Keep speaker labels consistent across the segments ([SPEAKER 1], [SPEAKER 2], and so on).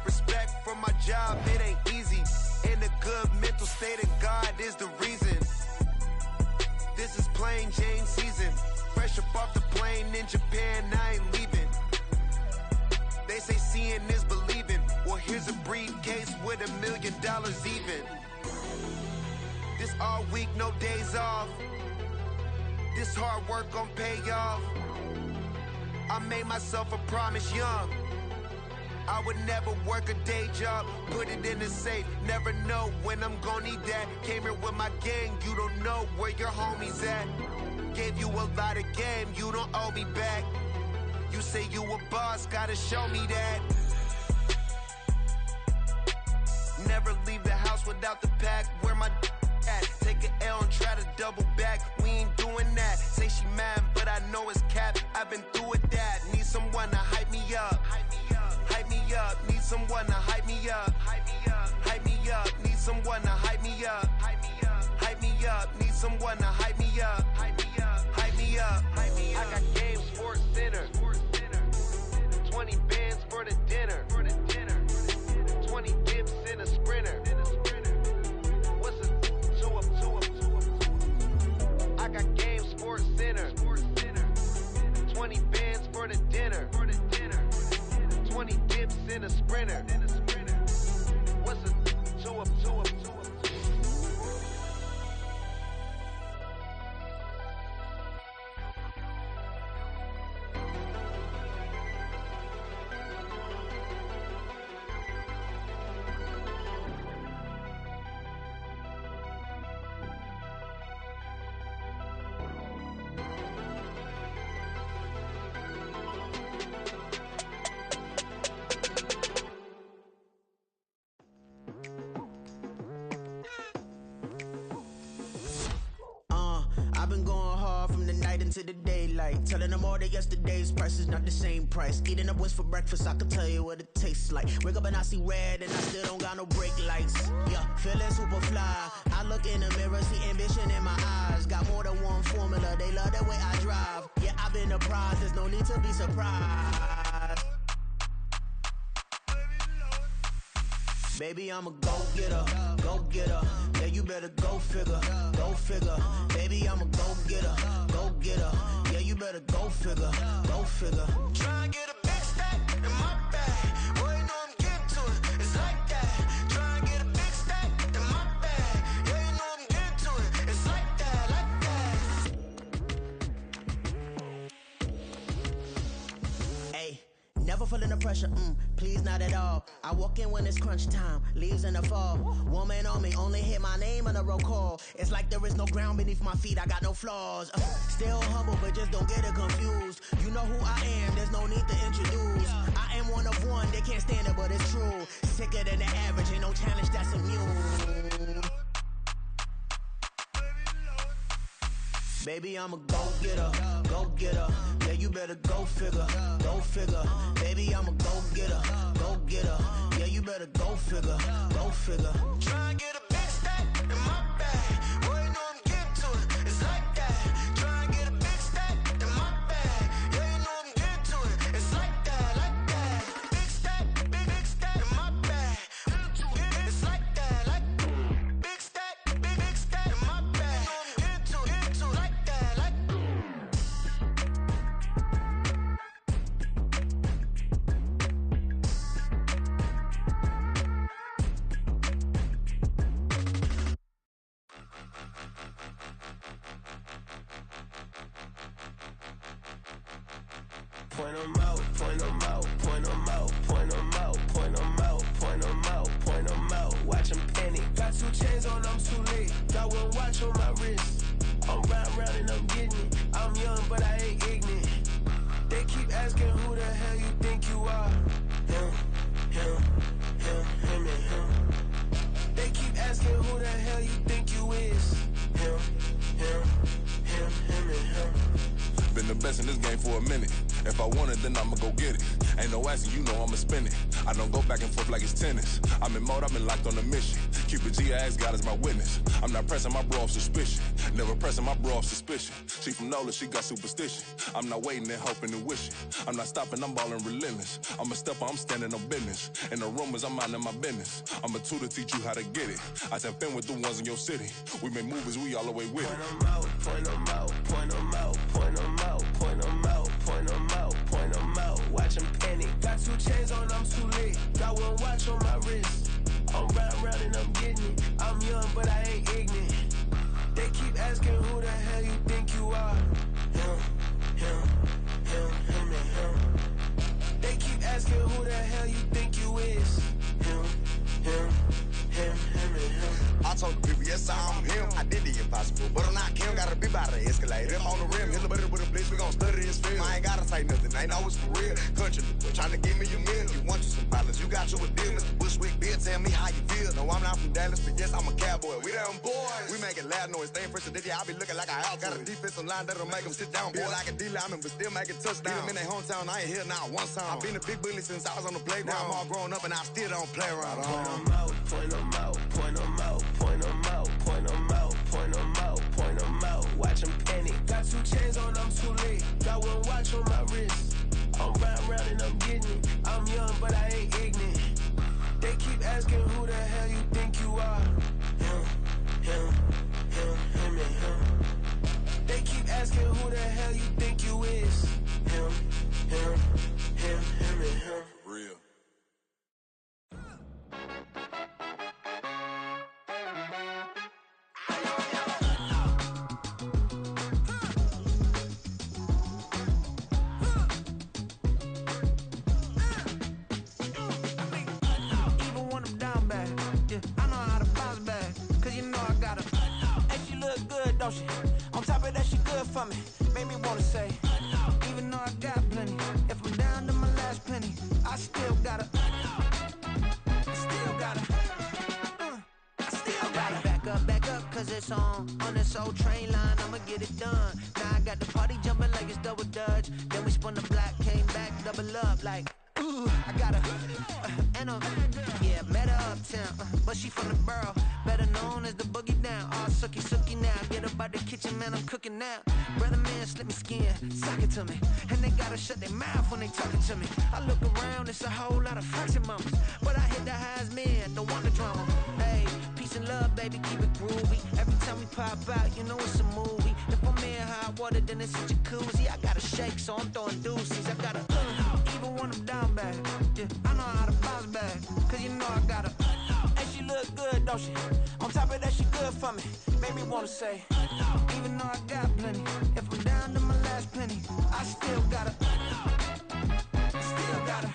[SPEAKER 1] Respect for my job, it ain't easy. In a good mental state of God is the reason. This is plain Jane season. Fresh up off the plane in Japan, I ain't leaving. They say seeing is believing. Well, here's a briefcase with $1 million even. This all week, no days off. This hard work gon' pay off. I made myself a promise young. I would never work a day job, put it in the safe. Never know when I'm gon' need that. Came here with my gang, you don't know where your homies at. Gave you a lot of game, you don't owe me back. You say you a boss, gotta show me that. Never leave the house without the pack. Where my at? Take an L and try to double back. We ain't doing that. Say she mad, but I know it's cap. I've been through with that. Need someone to hype me up. Hype me up. Need someone to hype me up. Hype me up. Need someone to hype me up. Hype me up. Need someone to hype me up. Hype me up. I got Game Sports Center. 20 bands for the dinner. 20 dips in a sprinter. What's a 2 up? I got Game Sports Center. 20 bands for the dinner. 20 dips in a sprinter. What's a 2 up?
[SPEAKER 2] I've been going hard from the night into the daylight. Telling them all that yesterday's price is not the same price. Eating up wings for breakfast, I can tell you what it tastes like. Wake up and I see red and I still don't got no brake lights. Yeah, feeling super fly. I look in the mirror, see ambition in my eyes. Got more than one formula, they love the way I drive. Yeah, I've been the prize, there's no need to be surprised. Baby, I'm a go-getter, go-getter. Yeah, you better go figure, go figure. Baby, I'm a go-getter, go-getter. Yeah, you better go figure, go figure. Try and get a big stack in my bag. Boy, you know I'm getting to it, it's like that. Try and get a big stack in my bag. Yeah, you know I'm getting to it, it's like that, like that. Hey. Never feeling the pressure, please not at all. I walk in when it's crunch time, leaves in the fall. Woman on me, only hit my name on a roll call. It's like there is no ground beneath my feet, I got no flaws. Still humble, but just don't get it confused. You know who I am, there's no need to introduce. I am one of one, they can't stand it, but it's true. Sicker than the average, ain't no challenge that's immune. Baby, I'm a go-getter, go-getter. Yeah, you better go figure, go figure. Baby, I'm a go-getter, go-getter. Yeah, you better go figure, go figure. Try and get a big stack in my bag. Boy, you know I'm getting to it, it's like that. Try and get a big stack in my bag. Yeah, you know I'm getting to it, it's like that, like that. Big stack in my bag. It's like that, like big stack in my bag. You know I'm getting to it, like that, like.
[SPEAKER 3] Point 'em out, point 'em out, point 'em out, point 'em out, point 'em out, point 'em out, point 'em out. Watch 'em panic. Got 2 chains on, I'm too late. Got 1 watch on my wrist. I'm round and I'm getting it. I'm young, but I ain't ignorant. They keep asking who the hell you think you are. Him and him. They keep asking who the hell you think you is. Him and him.
[SPEAKER 4] Been the best in this game for a minute. If I want it, then I'ma go get it. Ain't no asking, you know I'ma spend it. I don't go back and forth like it's tennis. I'm in mode, I've been locked on a mission. Keep it G, I ask God as my witness. I'm not pressing my bro off suspicion. Never pressing my bro off suspicion. She from NOLA, she got superstition. I'm not waiting and hoping and wishing. I'm not stopping, I'm balling relentless. I'm a stepper, I'm standing on business. In the rumors, I'm minding my business. I'm a tutor, teach you how to get it. I tap in with the ones in your city. We make movies, we all the way with it.
[SPEAKER 3] Point them out, point them out, point them out, point them out, point them out, point them out, point them out. Watch them panic. Got 2 chains on, I'm too late. Got 1 watch on my wrist. I'm round and I'm getting it. I'm young, but I ain't ignorant. They keep asking who the hell you think you are. Him, and him. They keep asking who the hell you think you is. Him, and him.
[SPEAKER 5] I told the people, yes, I'm him. I did the impossible, but I'm not Kim. Gotta be by the escalator. If on the rim, hit the butter with a blitz, we gon' study this film. I ain't gotta say nothing, ain't know it's for real. Country, trying to give me a meal. You want you some pilots, you got you a deal. Mr. Bushwick, Bill, tell me how you feel. No, I'm not from Dallas, but yes, I'm a cowboy. We them boys. We making loud noise, staying fresh to this, I be looking like a house. Got a defensive line that'll make them sit down. Feel like a D-lineman, but still making touchdowns. Beat them in their hometown, I ain't here now one time. I've been a big bully since I was on the playground. Now I'm all grown up and I still don't play around.
[SPEAKER 3] Point them out, point them out, point them out, point them out, point them out, point them out, point them out. Watch them panic. Got 2 chains on, I'm too late. Got 1 watch on my wrist. I'm round and I'm getting it. I'm young, but I ain't ignorant. They keep asking who the hell you think you are. Him, and him. They keep asking who the hell you think you is. Him, and him.
[SPEAKER 4] Real.
[SPEAKER 2] Don't she? On top of that, she good for me. Made me wanna say, even though I got plenty, if I'm down to my last penny, I still gotta, back up, cause it's on this old train line, I'ma get it done. Now I got the party jumping like it's double dutch. Then we spun the block, came back, double up like, ooh, I got a, yeah, met her uptown, but she from the borough, better known as the boogie down. All sucky now, get up out the kitchen, man, I'm cooking now. Brother man, slip me skin, suck it to me, and they gotta shut their mouth when they talking to me. I look around, it's a whole lot of fraction mamas, but I hit the highs, man, don't want the drama. Hey, peace and love, baby, keep it groovy. Every time we pop out, you know it's a movie. If I'm in hot water, then it's a jacuzzi. I gotta shake, so I'm throwing deuces. I gotta, even when I'm down bad, yeah, I know how to bounce back, cause you know I gotta, and she look good, don't she? On top of that, she good for me. Made me wanna say, even though I got plenty, if I'm down to my last penny, I still gotta, still gotta.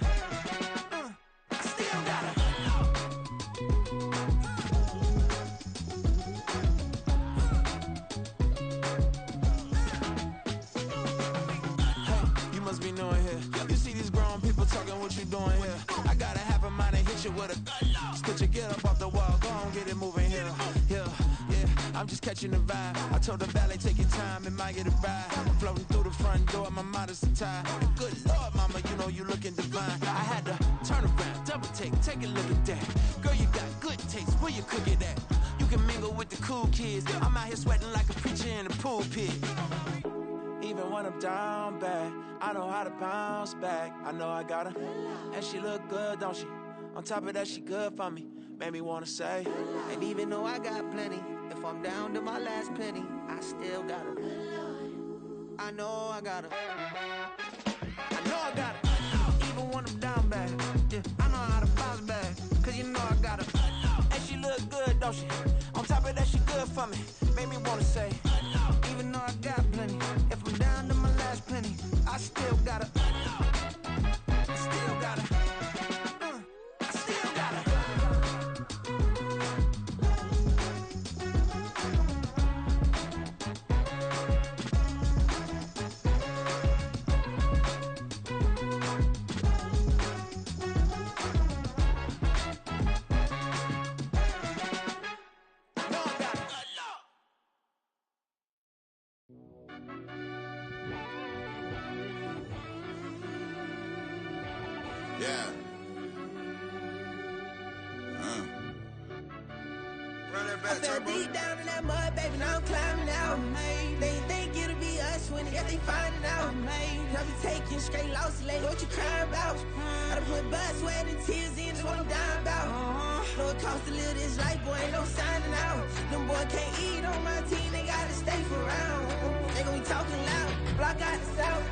[SPEAKER 2] Be knowing here. You see these grown people talking, what you doing here? I got a half a mind to hit you with a stitch you, get up off the wall, go on, get it moving here. Yeah, I'm just catching the vibe. I told the valet, take your time, it might get a ride. I'm floating through the front door, my modest attire. And good Lord, mama, you know you looking divine. I had to turn around, double take a look at that. Girl, you got good taste, where you cook it at? You can mingle with the cool kids. I'm out here sweating like a preacher in a pool pit. Even when I'm down bad, I know how to bounce back. I know I got her, and she look good, don't she? On top of that, she good for me. Made me wanna say, and even though I got plenty, if I'm down to my last penny, I still got her. I know I got her. I know I got her. Even when I'm down bad, yeah, I know how to bounce back, cause you know I got her. And she look good, don't she? On top of that, she good for me. Made me wanna say, even though I got plenty, if I'm down to my last penny, I still gotta, still gotta, still gotta.
[SPEAKER 6] Yeah.
[SPEAKER 2] I fell deep down in that mud, baby, now I'm climbing out. They think it'll be us when they finding out. I be taking straight losses, lady, what you crying about? I done put blood, sweat, and tears in, that's what I'm dying about. Know it costs to live this life, boy, ain't no signing out. Them boy can't eat on my team, they gotta stay for round. They gon' be talking loud, block out the south.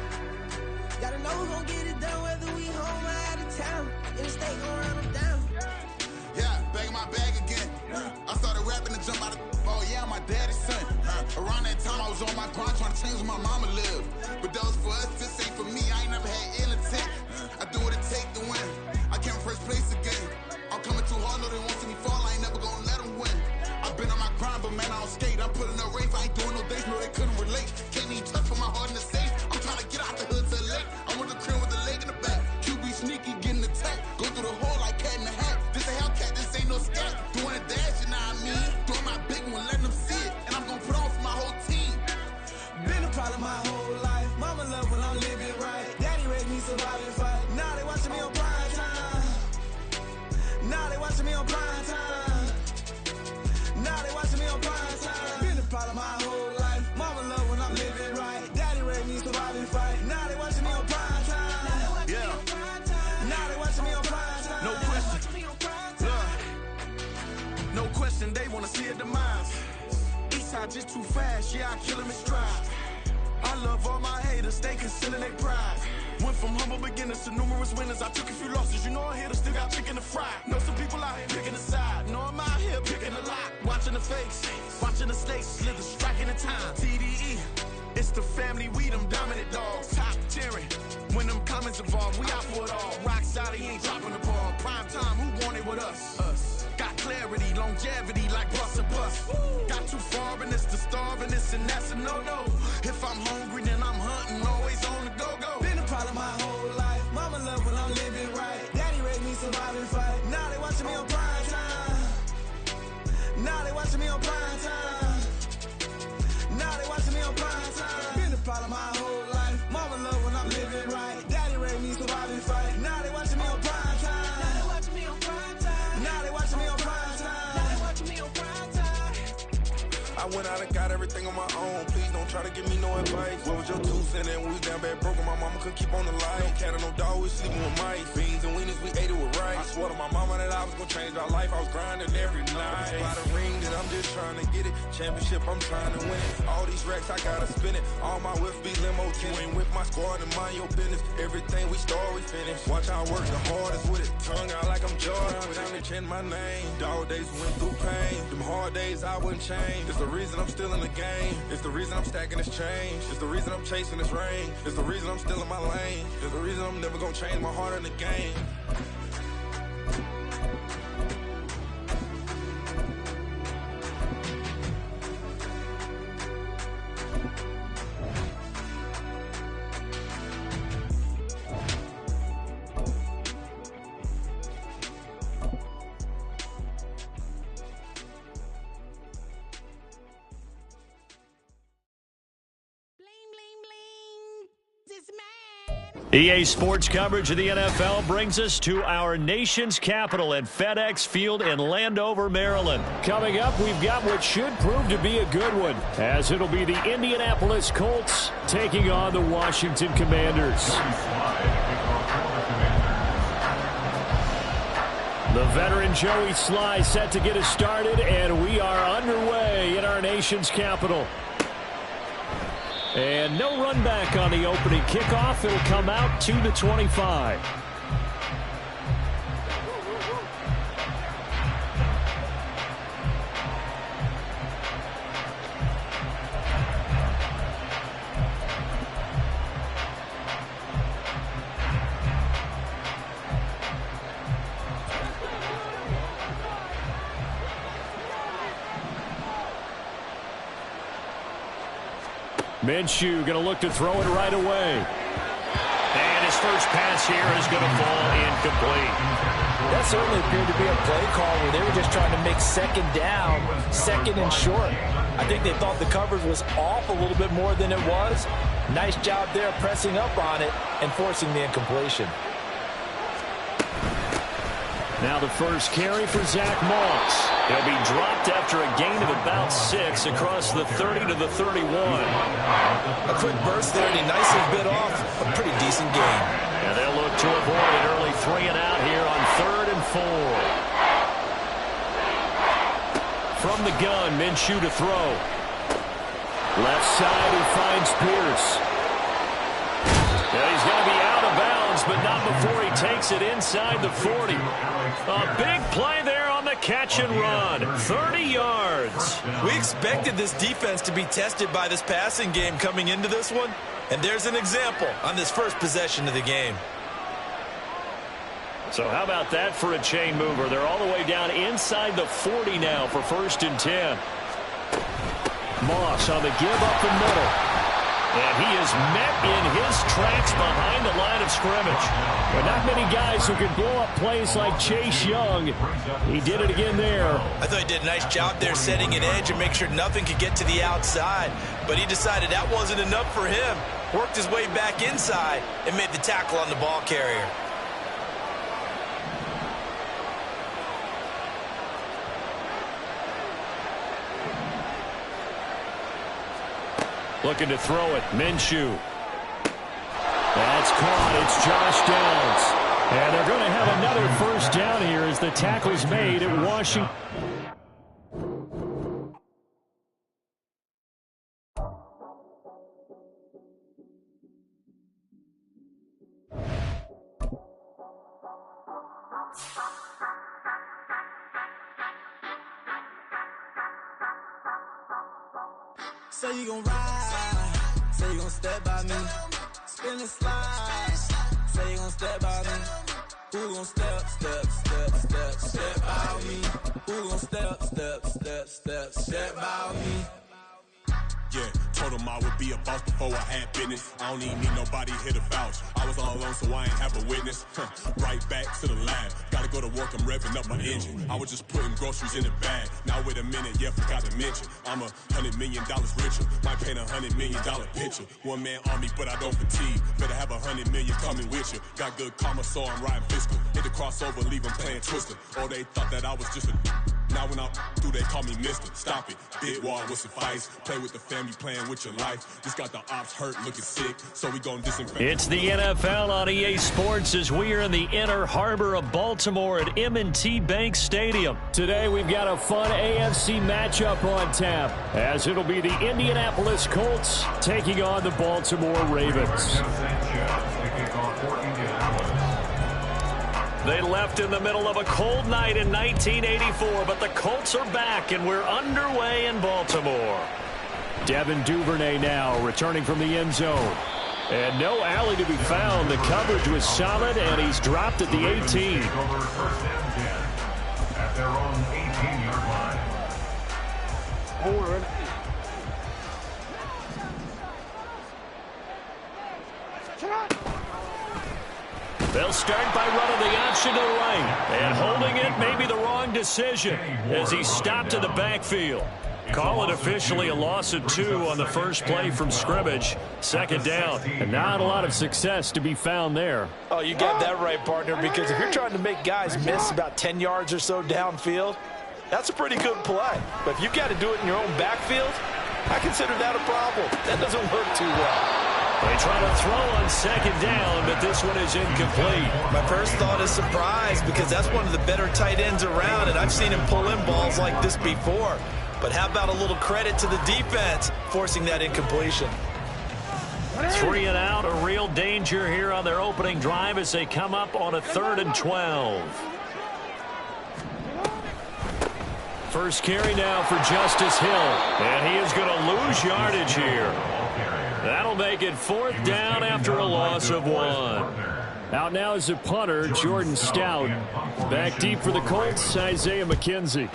[SPEAKER 2] Gotta know who gon' get it done, whether we home or out of town. In the state gon' run them down.
[SPEAKER 6] Yeah, back in my bag again. I started rapping to jump out of oh yeah, my daddy's son. Around that time I was on my grind trying to change where my mama lived. But that was for us, this ain't for me. I ain't never had ill intent. I do what it take to win. I came first place again. I'm coming too hard, no they won't see me fall. I ain't never gonna let them win. I've been on my grind, but man I don't skate. I'm putting up race, I ain't doing no days, no they couldn't relate. Can't even touch for my heart in the safe. I'm trying to get out the hood to the lake. I want the crib with the leg in the back. QB sneaky, getting attacked. Go through the hole like cat in the hat. This a Hellcat, this ain't no scat. Doing a dash, you know what I mean? Doing my big one, letting them see it. And I'm gonna put on for my whole team.
[SPEAKER 2] Been a problem my whole life. Mama love when I'm living right. Daddy raised me surviving fight. Now they watching me on prime time. Now they watching me on prime time. Now they watching me on prime time. Been a problem my whole life. Mama love when I'm living right. Daddy raised me surviving fight. Now they watching me on prime time.
[SPEAKER 6] Yeah.
[SPEAKER 2] Now they watching me on prime time.
[SPEAKER 6] No question. No question, they wanna see a demise. Eastside just too fast, yeah, I kill them in stride. I love all my haters, they concealing their pride. Went from humble beginners to numerous winners. I took a few losses, you know I'm here to still got chicken to fry. Know some people out here picking a side, know I'm out here picking a lot. Watching the face, watching the stakes, slither, striking the time. TDE, it's the family, we them dominant dogs. Top tiering, when them comments involved, we out for it all. Rock solid, he ain't dropping the ball. Prime time, who want it with us? Us. Got clarity, longevity like bus and bus. Got too far and it's the starving, this and that's a no-no. If I'm hungry, then I'm hunting, always on the go-go.
[SPEAKER 2] Been a problem my whole life. Mama love when I'm living right. Daddy raised me surviving fight. Now they watching me on prime time. Now they watching me on prime time. Now they watching me on prime time. Been a problem my whole life. Mama love when I'm living right. Daddy raised me surviving fight. Now they watching me on prime time. Now they watching me on prime time. Now they watching me on prime time. Now they watching me on prime time.
[SPEAKER 6] I went out and got everything on my own. Please don't try to give me no advice. What was your 2 cents and we was down bad broke and my mama couldn't keep on the light. No cat or no dog, we sleeping with mice. Beans and weenies, we ate it with rice. I swore to my mama that I was gonna change my life. I was grinding every night. By the ring that I'm just trying to get it. Championship, I'm trying to win it. All these racks, I gotta spin it. All my whips be limo. You ain't with my squad and mind your business. Everything we start, we finish. Watch how I work the hardest with it. Tongue out like I'm Jordan. Without me change my name. Dog days went through pain. Them hard days I wouldn't change. It's the reason I'm still in the game. It's the reason I'm stacking this change. It's the reason I'm chasing this rain. It's the reason I'm still in my lane. It's the reason I'm never gonna change my heart in the game.
[SPEAKER 7] EA Sports coverage of the NFL brings us to our nation's capital at FedEx Field in Landover, Maryland. Coming up, we've got what should prove to be a good one, as it'll be the Indianapolis Colts taking on the Washington Commanders. The veteran Joey Sly set to get us started, and we are underway in our nation's capital. And no run back on the opening kickoff. It'll come out to the 25. Minshew going to look to throw it right away. And his first pass here is going to fall incomplete.
[SPEAKER 8] That certainly appeared to be a play call where they were just trying to make second down, second and short. I think they thought the coverage was off a little bit more than it was. Nice job there pressing up on it and forcing the incompletion.
[SPEAKER 7] Now the first carry for Zach Moss. He'll be dropped after a gain of about 6 across the 30 to the 31.
[SPEAKER 8] A quick burst there, and he nicely bit off a pretty decent gain.
[SPEAKER 7] And they'll look to avoid an early 3 and out here on 3rd and 4. From the gun, Minshew to throw. Left side, he finds Pierce. Yeah, he's going to be out of bounds, but not before he takes it inside the 40. A big play there on the catch and run. 30 yards.
[SPEAKER 8] We expected this defense to be tested by this passing game coming into this one, and there's an example on this first possession of the game.
[SPEAKER 7] So how about that for a chain mover? They're all the way down inside the 40 now for 1st and 10. Moss on the give up the middle. And he is met in his tracks behind the line of scrimmage. But not many guys who can blow up plays like Chase Young. He did it again there.
[SPEAKER 8] I thought he did a nice job there setting an edge and make sure nothing could get to the outside. But he decided that wasn't enough for him. Worked his way back inside and made the tackle on the ball carrier.
[SPEAKER 7] Looking to throw it. Minshew. That's caught. It's Josh Downs. And they're going to have another first down here as the tackle's made at Washington.
[SPEAKER 2] Say you gon' ride, say you gon' step by me, spin and slide, say you gon' step by me, who gon' step by me, who gon' step by me.
[SPEAKER 4] Yeah, told him I would be a boss before I had business. I don't even need nobody here to vouch. I was all alone, so I ain't have a witness. Right back to the lab. Gotta go to work, I'm revving up my engine. I was just putting groceries in the bag. Now wait a minute, yeah, forgot to mention. I'm $100 million richer. Might paint $100 million picture. One man army, but I don't fatigue. Better have $100 million coming with you. Got good karma, so I'm riding fiscal. Hit the crossover, leave them playing Twister. Oh, they thought that I was just a... Now when I do, they call me Mister. Stop it. Big wall with suffice. Play with the family, playing with your life. Just got the ops hurt, looking sick. So we gon' disinfect.
[SPEAKER 7] It's the NFL on EA Sports as we are in the inner harbor of Baltimore at M&T Bank Stadium. Today we've got a fun AFC matchup on tap as it'll be the Indianapolis Colts taking on the Baltimore Ravens. They left in the middle of a cold night in 1984, but the Colts are back, and we're underway in Baltimore. Devin Duvernay now returning from the end zone. And no alley to be found. The coverage was solid, and he's dropped at the 18.
[SPEAKER 9] At their own 18-yard line.
[SPEAKER 7] They'll start by running the option to the right. And holding it may be the wrong decision as he stopped in the backfield. Call it officially a loss of 2 on the first play from scrimmage. 2nd down. And not a lot of success to be found there.
[SPEAKER 8] Oh, you got that right, partner, because if you're trying to make guys miss about 10 yards or so downfield, that's a pretty good play. But if you've got to do it in your own backfield, I consider that a problem. That doesn't work too well.
[SPEAKER 7] They try to throw on 2nd down, but this one is incomplete.
[SPEAKER 8] My first thought is surprise because that's one of the better tight ends around, and I've seen him pull in balls like this before. But how about a little credit to the defense forcing that incompletion?
[SPEAKER 7] 3 and out, a real danger here on their opening drive as they come up on a 3rd and 12. First carry now for Justice Hill, and he is going to lose yardage here. That'll make it 4th down after a loss of 1. Out now is the punter, Jordan Stout. Back deep for the Colts, Isaiah McKenzie.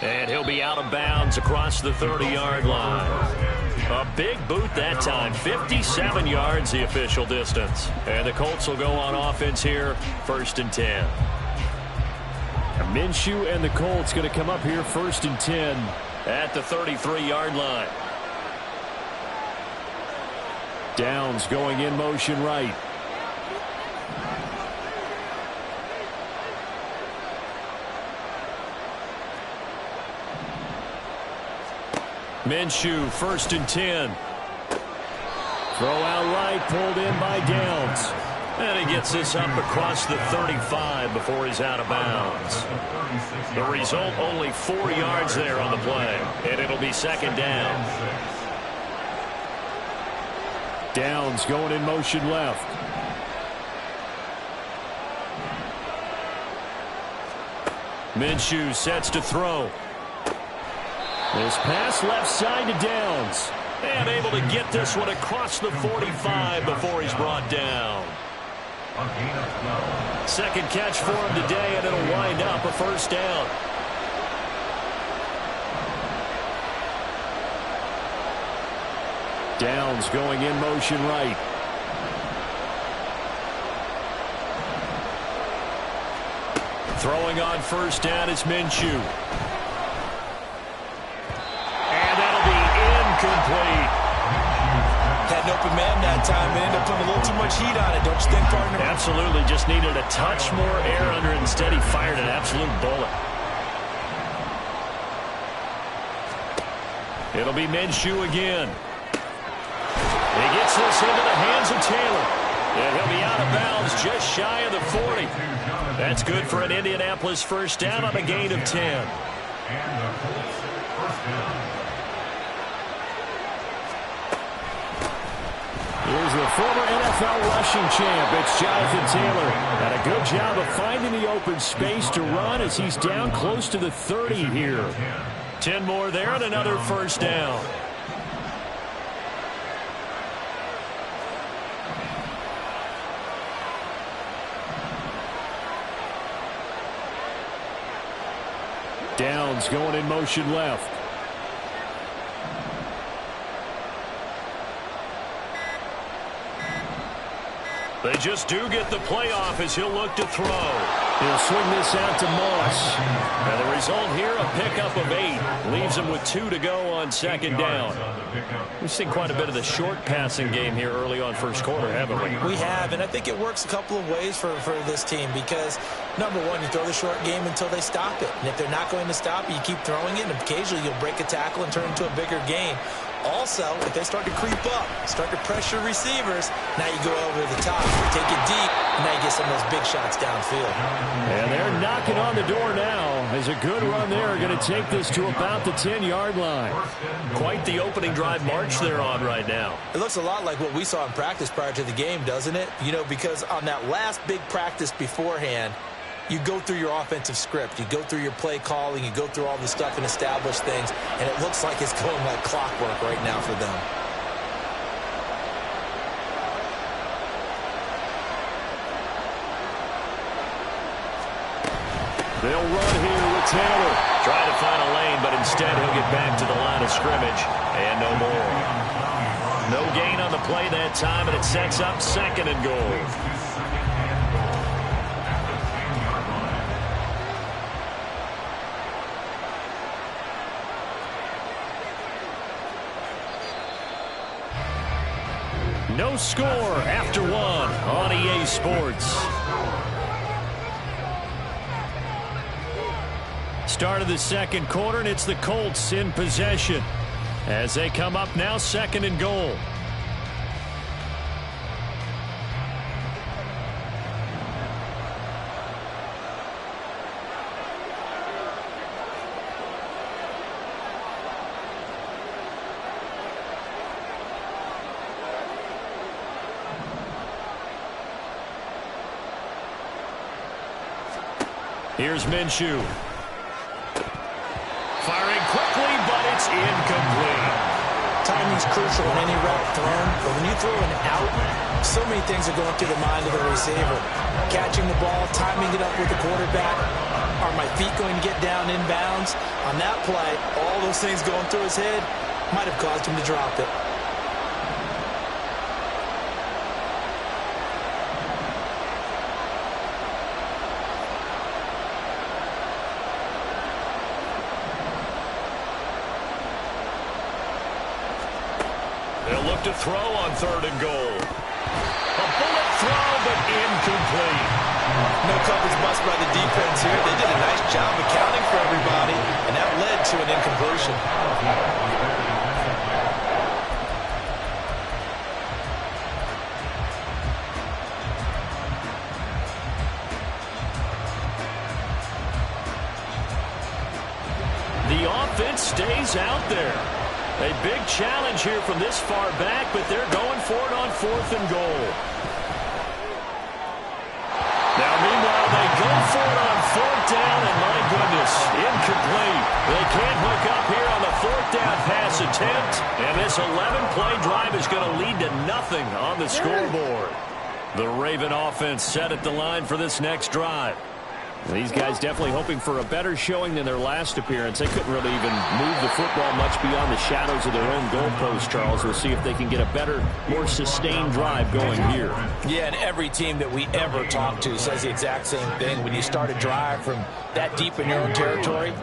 [SPEAKER 7] And he'll be out of bounds across the 30-yard line. A big boot that time, 57 yards the official distance. And the Colts will go on offense here, 1st and 10. Minshew and the Colts going to come up here 1st and 10 at the 33-yard line. Downs going in motion right. Minshew, 1st and 10. Throw out right, pulled in by Downs. And he gets this up across the 35 before he's out of bounds. The result, only 4 yards there on the play. And it'll be 2nd down. Downs going in motion left. Minshew sets to throw. This pass left side to Downs. And able to get this one across the 45 before he's brought down. 2nd catch for him today, and it'll wind up a 1st down. Downs going in motion right. Throwing on 1st down is Minshew. Complete.
[SPEAKER 8] Had an open man that time and ended up putting a little too much heat on it, don't you think, partner?
[SPEAKER 7] Absolutely. Just needed a touch more air under it. Instead, he fired an absolute bullet. It'll be Minshew again. He gets this into the hands of Taylor. And he'll be out of bounds just shy of the 40. That's good for an Indianapolis 1st down on a gain of 10.
[SPEAKER 9] And the Colts, 1st down.
[SPEAKER 7] Here's the former NFL rushing champ. It's Jonathan Taylor. Had a good job of finding the open space to run as he's down close to the 30 here. 10 more there and another 1st down. Downs going in motion left. They just do get the playoff as he'll look to throw. He'll swing this out to Moss. And the result here, a pickup of 8. Leaves him with 2 to go on 2nd down. We've seen quite a bit of the short passing game here early on 1st quarter, haven't we?
[SPEAKER 8] We have, and I think it works a couple of ways for this team because, number one, you throw the short game until they stop it. And if they're not going to stop it, you keep throwing it, and occasionally you'll break a tackle and turn it into a bigger game. Also, if they start to creep up, start to pressure receivers, now you go over the top, take it deep, and now you get some of those big shots downfield.
[SPEAKER 7] And they're knocking on the door now as a good run there going to take this to about the 10-yard line. Quite the opening drive march they're on right now.
[SPEAKER 8] It looks a lot like what we saw in practice prior to the game, doesn't it? You know, because on that last big practice beforehand, you go through your offensive script. You go through your play calling. You go through all the stuff and establish things. And it looks like it's going like clockwork right now for them.
[SPEAKER 7] They'll run here with Taylor. Trying to find a lane, but instead he'll get back to the line of scrimmage. And no more. No gain on the play that time, and it sets up 2nd and goal. No score after 1 on EA Sports. Start of the 2nd quarter, and it's the Colts in possession as they come up now 2nd and goal. Here's Minshew. Firing quickly, but it's incomplete.
[SPEAKER 8] Timing's crucial in any route thrown, but when you throw an out, so many things are going through the mind of the receiver. Catching the ball, timing it up with the quarterback. Are my feet going to get down in bounds? On that play, all those things going through his head might have caused him to drop it.
[SPEAKER 7] They'll look to throw on 3rd and goal. A bullet throw, but incomplete.
[SPEAKER 8] No coverage bust by the defense here. They did a nice job accounting for everybody, and that led to an incompletion.
[SPEAKER 7] The offense stays out there. A big challenge here from this far back, but they're going for it on 4th and goal. Now, meanwhile, they go for it on 4th down, and my goodness, incomplete. They can't hook up here on the 4th down pass attempt, and this 11-play drive is going to lead to nothing on the scoreboard. The Raven offense set at the line for this next drive. These guys definitely hoping for a better showing than their last appearance. They couldn't really even move the football much beyond the shadows of their own goalpost, Charles. We'll see if they can get a better, more sustained drive going here.
[SPEAKER 8] Yeah, and every team that we ever talk to says the exact same thing. When you start a drive from that deep in your own territory,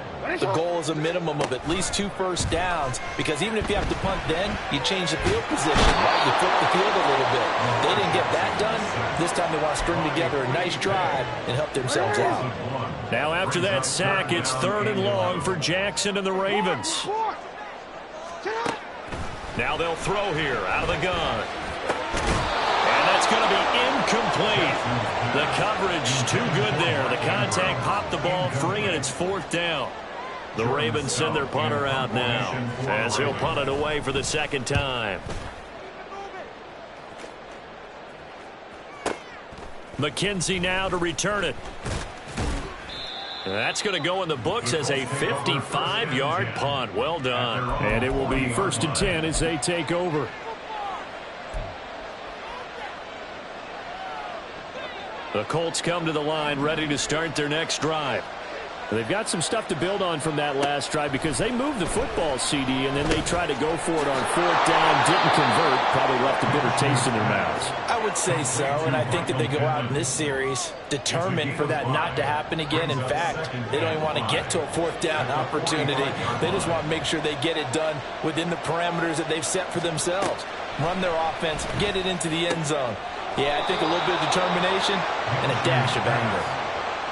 [SPEAKER 8] the goal is a minimum of at least 2 first downs, because even if you have to punt then, you change the field position, right? You flip the field a little bit. They didn't get that done. This time they want to string together a nice drive and help themselves out.
[SPEAKER 7] Now after that sack, it's 3rd and long for Jackson and the Ravens. Now they'll throw here out of the gun. And that's going to be incomplete. The coverage too good there. The contact popped the ball free, and it's 4th down. The Ravens send their punter out now as he'll punt it away for the 2nd time. McKenzie now to return it. That's going to go in the books as a 55-yard punt. Well done.
[SPEAKER 10] And it will be 1st and 10 as they take over.
[SPEAKER 7] The Colts come to the line ready to start their next drive.
[SPEAKER 10] They've got some stuff to build on from that last drive because they moved the football, CD, and then they tried to go for it on 4th down, didn't convert, probably left a bitter taste in their mouths.
[SPEAKER 8] I would say so, and I think that they go out in this series determined for that not to happen again. In fact, they don't even want to get to a 4th down opportunity. They just want to make sure they get it done within the parameters that they've set for themselves. Run their offense, get it into the end zone. Yeah, I think a little bit of determination and a dash of anger.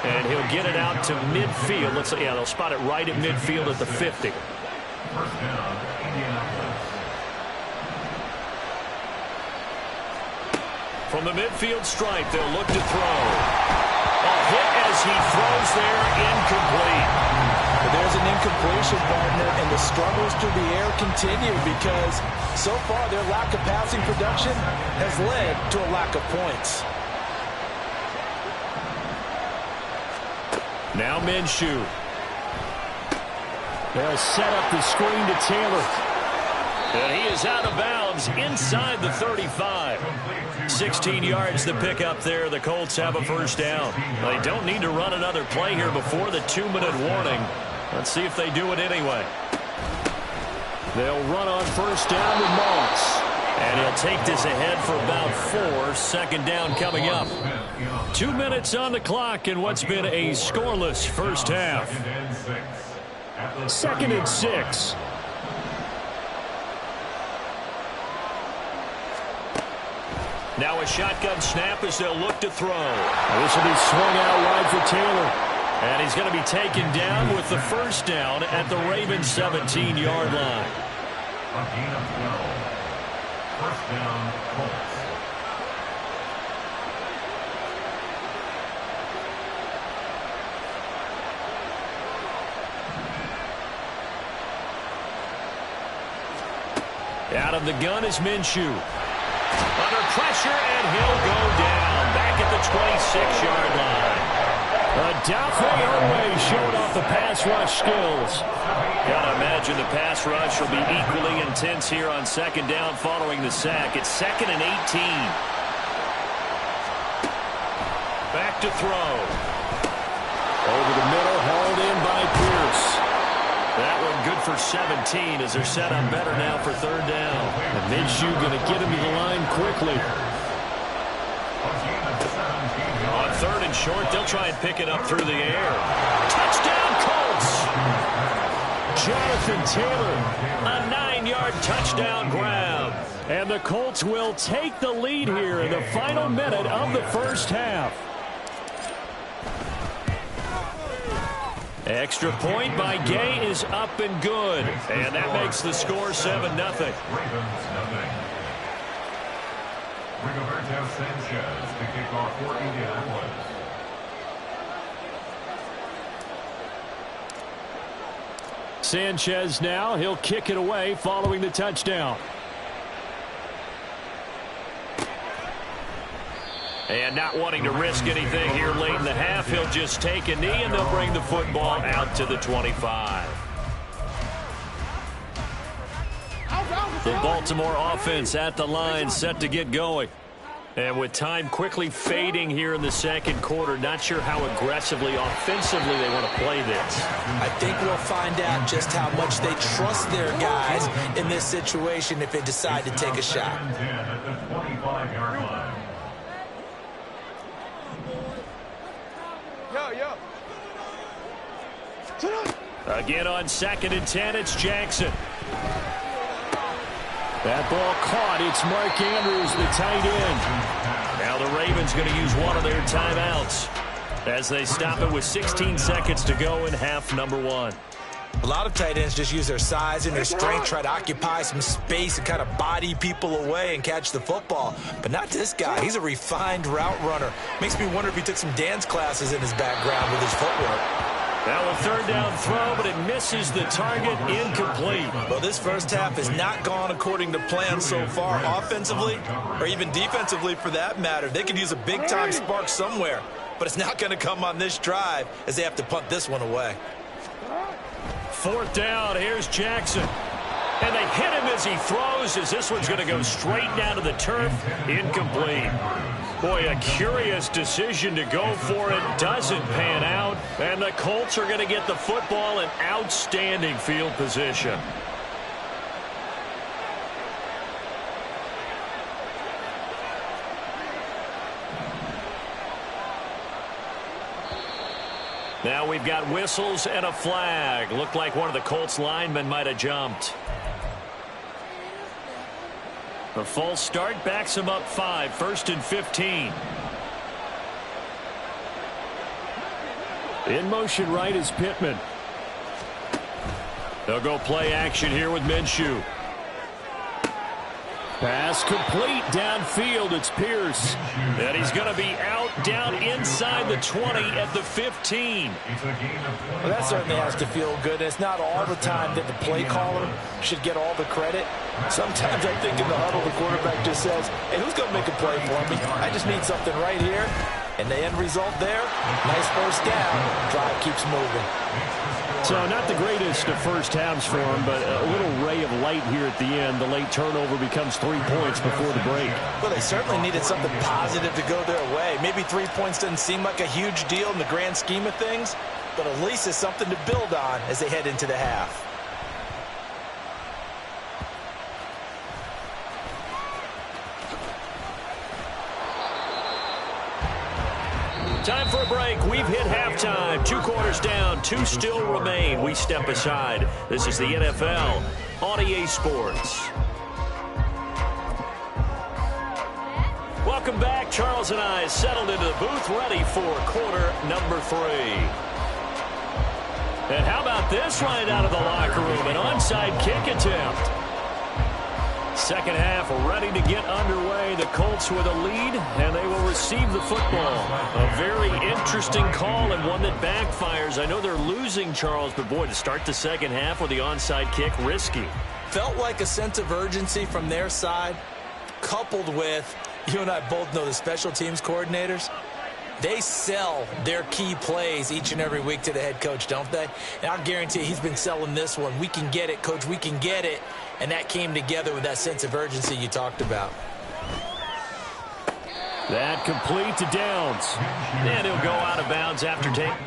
[SPEAKER 7] And he'll get it out to midfield. Let's say, yeah, they'll spot it right at midfield at the 50. From the midfield stripe, they'll look to throw. A hit as he throws there, incomplete.
[SPEAKER 8] But there's an incompletion, partner, and the struggles through the air continue because so far their lack of passing production has led to a lack of points.
[SPEAKER 7] Now Minshew.
[SPEAKER 10] They'll set up the screen to Taylor.
[SPEAKER 7] And he is out of bounds inside the 35. 16 yards the pickup there. The Colts have a 1st down. They don't need to run another play here before the 2-minute warning. Let's see if they do it anyway.
[SPEAKER 10] They'll run on 1st down to Moss.
[SPEAKER 7] And he'll take this ahead for about 4. 2nd down coming up. 2 minutes on the clock in what's been a scoreless first half.
[SPEAKER 10] 2nd and 6.
[SPEAKER 7] Now a shotgun snap as they'll look to throw.
[SPEAKER 10] This will be swung out wide for Taylor.
[SPEAKER 7] And he's going to be taken down with the 1st down at the Ravens 17-yard line.
[SPEAKER 9] 1st down, Colts.
[SPEAKER 7] Out of the gun is Minshew. Under pressure, and he'll go down back at the 26-yard line.
[SPEAKER 10] Odafe Oweh showed off the pass rush skills.
[SPEAKER 7] Gotta imagine the pass rush will be equally intense here on 2nd down following the sack. It's 2nd and 18. Back to throw.
[SPEAKER 10] Over the middle, hauled in by Pierce.
[SPEAKER 7] That one good for 17 as they're set up better now for 3rd down.
[SPEAKER 10] And Minshew going to get him to the line quickly.
[SPEAKER 7] On 3rd and short, they'll try and pick it up through the air. Touchdown, Colts!
[SPEAKER 10] Jonathan Taylor.
[SPEAKER 7] A 9-yard touchdown grab. And the Colts will take the lead here in the final minute of the first half. Extra point by Gay is up and good. And that makes the score 7-0.
[SPEAKER 9] Rigoberto Sanchez to kick off for Indianapolis.
[SPEAKER 7] Sanchez now, he'll kick it away following the touchdown. And not wanting to risk anything here late in the half, he'll just take a knee and they'll bring the football out to the 25. The Baltimore offense at the line, set to get going. And with time quickly fading here in the second quarter, not sure how aggressively, offensively they want to play this.
[SPEAKER 8] I think we'll find out just how much they trust their guys in this situation if they decide to take a shot.
[SPEAKER 9] At the 25-yard line.
[SPEAKER 7] Again on 2nd and 10, it's Jackson. That ball caught. It's Mark Andrews, the tight end. Now the Ravens going to use one of their timeouts as they stop it with 16 seconds to go in half number 1.
[SPEAKER 8] A lot of tight ends just use their size and their strength, try to occupy some space and kind of body people away and catch the football. But not this guy. He's a refined route runner. Makes me wonder if he took some dance classes in his background with his footwork.
[SPEAKER 7] Now a third down throw, but it misses the target, incomplete.
[SPEAKER 8] Well, this first half has not gone according to plan so far offensively or even defensively for that matter. They could use a big-time spark somewhere, but it's not going to come on this drive as they have to punt this one away.
[SPEAKER 7] 4th down, here's Jackson. And they hit him as he throws, as this one's going to go straight down to the turf, incomplete. Boy, a curious decision to go for it. Doesn't pan out. And the Colts are going to get the football in outstanding field position. Now we've got whistles and a flag. Looked like one of the Colts linemen might have jumped. The false start backs him up 5, 1st and 15. In motion right is Pittman. They'll go play action here with Minshew. Pass complete downfield. It's Pierce. And he's going to be out down inside the 20 at the 15.
[SPEAKER 8] Well, that certainly has to feel good. It's not all the time that the play caller should get all the credit. Sometimes I think in the huddle, the quarterback just says, hey, who's going to make a play for me? I just need something right here. And the end result there, nice first down. Drive keeps moving.
[SPEAKER 7] So not the greatest of first halves for him, but a little ray of light here at the end. The late turnover becomes 3 points before the break.
[SPEAKER 8] Well, they certainly needed something positive to go their way. Maybe 3 points doesn't seem like a huge deal in the grand scheme of things, but at least it's something to build on as they head into the half.
[SPEAKER 7] Time for a break. We've hit halftime. 2 quarters down. 2 still remain. We step aside. This is the NFL on EA Sports. Welcome back. Charles and I settled into the booth, ready for quarter number 3. And how about this right out of the locker room? An onside kick attempt. Second half ready to get underway. The Colts with a lead, and they will receive the football. A very interesting call and one that backfires. I know they're losing, Charles, but boy, to start the second half with the onside kick, risky.
[SPEAKER 8] Felt like a sense of urgency from their side, coupled with, you and I both know the special teams coordinators. They sell their key plays each and every week to the head coach, don't they? And I'll guarantee he's been selling this one. We can get it, coach, we can get it. And that came together with that sense of urgency you talked about.
[SPEAKER 7] That complete to Downs. And he'll go out of bounds after taking.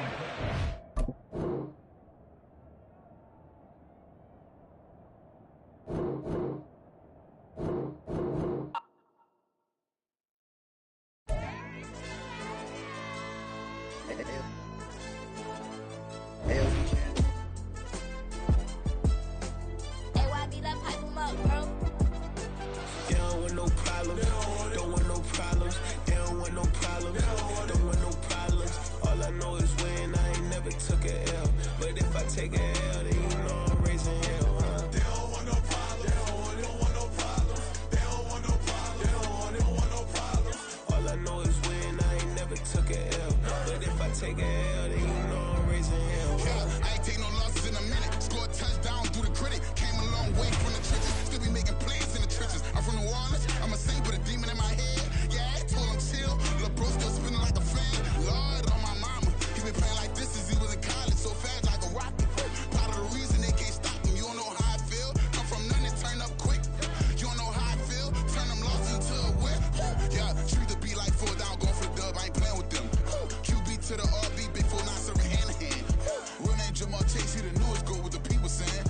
[SPEAKER 3] take a L, then you know I'm raising hell.
[SPEAKER 11] Yeah, I ain't take no losses in a minute. Scored touchdown through the critic. Came a long way from the trenches. Still be making plays in the trenches. I'm from New Orleans. I'm a saint with a demon in my head. Yeah, I told him chill. Lil' bro still spinning like a fan. Lord on my mama. He been playing like this since he was in college. So fast like a rocket. Part of the reason they can't stop him. You don't know how I feel. Come from nothing, turn up quick. You don't know how I feel. Turn them losses into a whip. Yeah, treat the beat like 4 down, going for the dub. I ain't playing with them. QB to the RB, big 4-9 serving hand to hand. Real name Jamar Chase, he the newest goal with the people saying.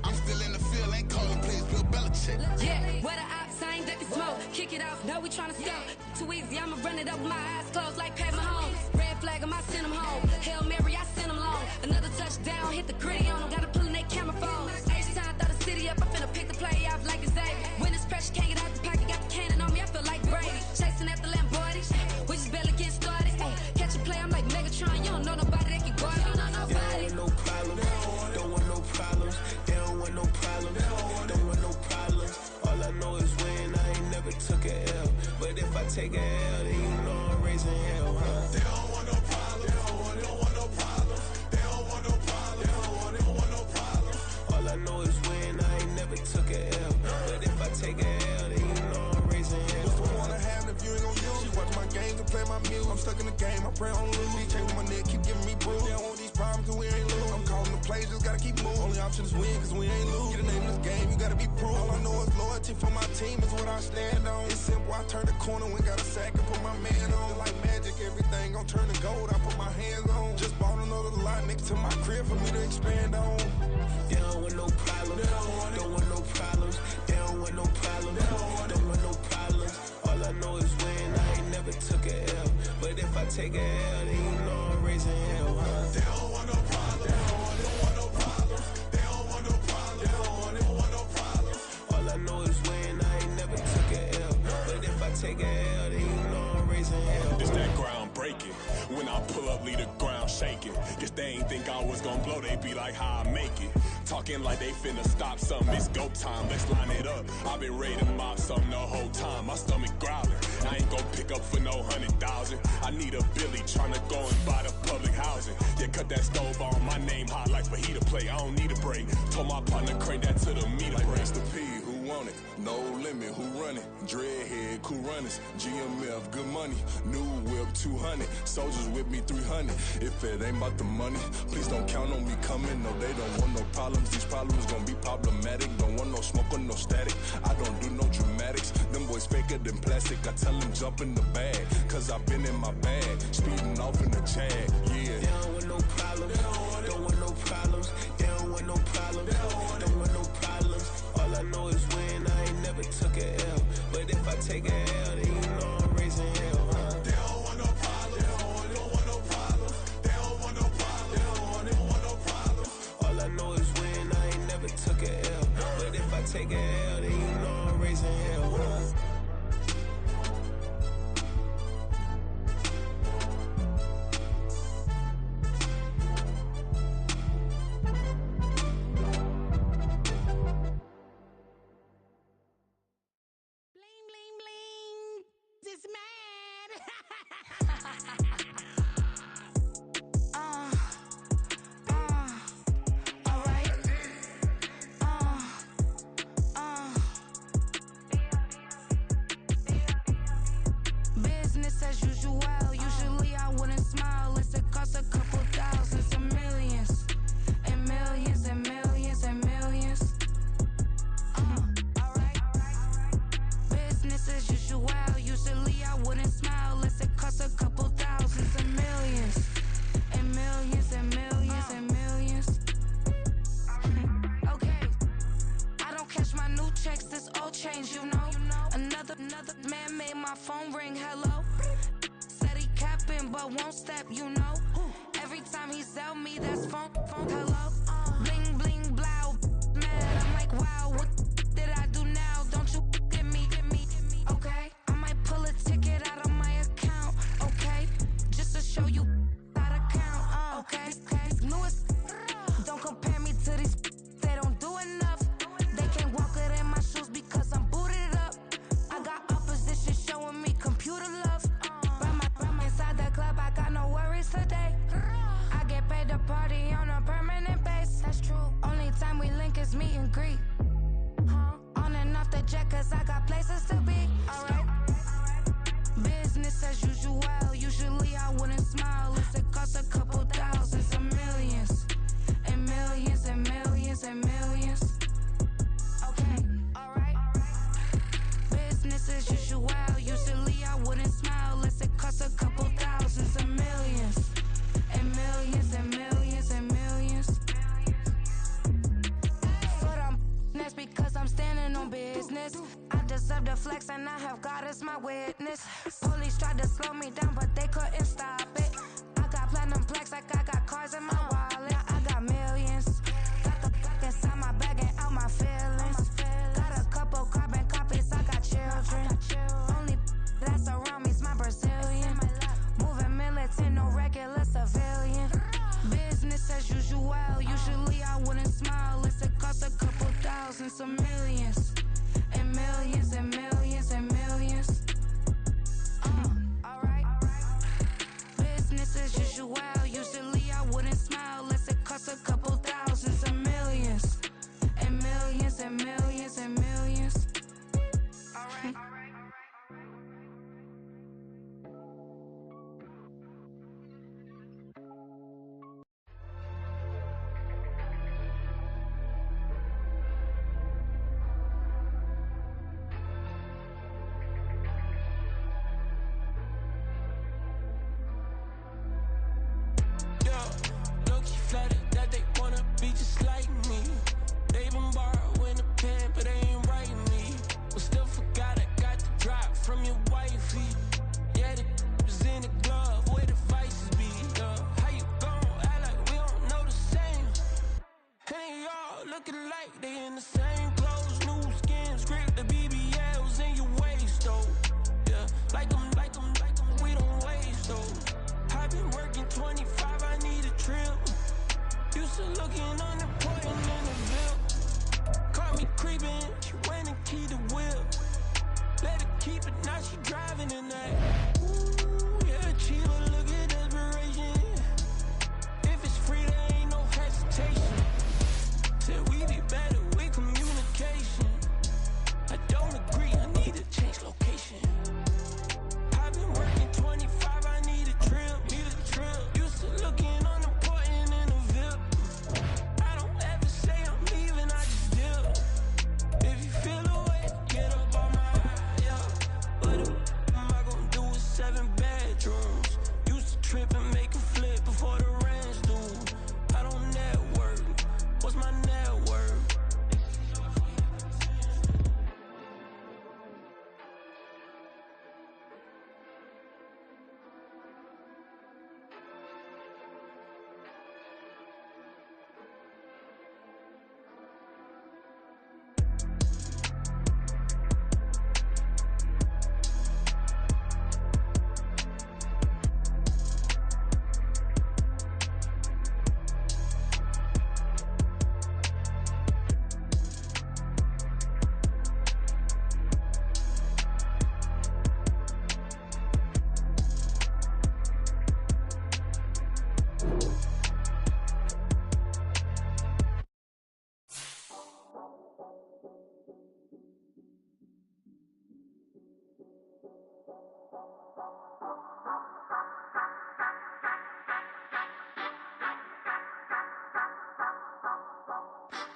[SPEAKER 11] I'm still in the field, ain't calling plays, Bill Belichick.
[SPEAKER 12] Yeah, where the ops, I ain't ducking smoke. Kick it off, know we tryna score. Too easy, I'ma run it up with my eyes closed like Pat Mahomes. Red flag, I send him home. Hail Mary, I send him long. Another touchdown, hit the gritty on him. Gotta pull in they camera phones. H-time, throw the city up, I finna pick the play off like it's Xavier. When it's pressure, can't get out the pocket, got the cannon on me, I feel like Brady. Chasing after Lamborghini, we just barely get started. Ay, catch a play, I'm like Megatron, you don't know nobody that can guard it. You don't know nobody.
[SPEAKER 3] They don't want no problems, don't want no problems. They don't want no problems, don't want no problems. All I know is win, I ain't never took a L. But if I take a L, then you know I'm raising hell, huh?
[SPEAKER 11] They don't want no problems, they don't want no problems. They don't want no problems, they don't want no problems.
[SPEAKER 3] All I know is win, I ain't never took a L. But if I take a L, then you know I'm raising hell.
[SPEAKER 6] What's the point of having if you ain't gon' use? She watch my games and play my music. I'm stuck in the game, I pray on lose. These chains on my neck keep giving me bruise. They don't want these problems cause we ain't lose. I'm calling the plays, just gotta keep moving. Only option is win cause we ain't lose. Get the name of this game, you gotta be proof. All I know is loyalty for my team is what I stand on. It's simple, I turn the corner when got a sack and put my man on. Like magic, everything gon' turn to gold, I put my hands on. Just bought another lot next to my crib for me to expand on.
[SPEAKER 3] They don't want no problems, don't want no problems. They don't want no problems, don't want no problems. All I know is win, I ain't never took a L. But if I take a L, then you know I'm raising hell, huh?
[SPEAKER 11] They don't want no problems, they don't want no problems. They don't want no problems, they don't want no problems.
[SPEAKER 3] All I know is win, I ain't never took a L. But if I take a L, then you know I'm raising hell.
[SPEAKER 4] It's that ground breaking. When I pull up, leave the ground shaking. Guess they ain't think I was gonna blow, they be like, how I make it. Talking like they finna stop something, it's go time, let's line it up. I've been ready to mop something the whole time, my stomach growling. I ain't gon' pick up for no 100,000. I need a Billy tryna go and buy the public housing. Yeah, cut that stove on, my name hot like fajita play. I don't need a break. Told my partner crank that to the meter like break. Mr. P, who want it? No limit, who run it? Dreadhead, cool runners. GMF, good money. New whip, 200. Soldiers with me, 300. If it ain't about the money, please don't count on me coming. No, they don't want no problems. These problems gon' be problematic. Don't want no smoke or no static. I don't do no dramatics. Them boys faker than plastic. I tell them jump in the bag, cause I've been in my bag. Speeding off in the Jag, yeah.
[SPEAKER 3] They don't want no problems, don't want no problems. They don't want no problems, don't want no problems. All I know is win, I ain't never took a L. But if I take a L, then you know I'm raising hell, huh?
[SPEAKER 11] They don't want no problems, they don't want no problems. They don't want no problems, they don't want no problems.
[SPEAKER 3] All I know is win, I ain't never took a L. But if I take a L, then you know I'm raising hell, huh?
[SPEAKER 13] Business as usual. Usually I wouldn't smile. It's it costs a couple thousands and millions. And millions and millions and millions. Alright. Business as usual. Usually I wouldn't smile. Unless it costs a couple thousands and millions. And millions and millions and millions. Okay. I don't cash my new checks, this old change, you know. Another man made my phone ring, hello. Said he capping but won't step, you know. Every time he sell me, that's phone, hello. Bling, bling, blow, mad. I'm like, wow, what did I do now? Don't you get me, okay? I might pull a ticket out of my account, okay? Just to show you how to count, okay? Newest, don't compare me to these, they don't do enough. They can't walk it in my shoes because I'm booted up. I got opposition showing me computer love. Run my inside the club, I got no worries today. just meet and greet. On and off the jet, cause I got places to be. Alright. Business as usual. Usually I wouldn't smile. It costs a couple thousands and millions. And millions and millions and millions. Okay, alright. Business as usual. Usually I wouldn't smile. It costs a couple thousands and millions. And millions and millions and millions. But that's because I'm standing on business. I deserve the flex and I have God as my witness. Police tried to slow me down but they couldn't stop it. I got platinum plaques like I got cars in my wallet. I got millions. Got the fuck inside my bag and out my feelings. Got a couple carbon copies, I got children. Only that's around me's my Brazilian. Moving militant, no regular civilian. Business as usual. Usually I wouldn't smile. It costs a couple thousands of millions. And millions and millions and millions. Alright. Business as usual. Usually I wouldn't smile. It costs a couple thousands of millions. And millions and millions and millions. Alright.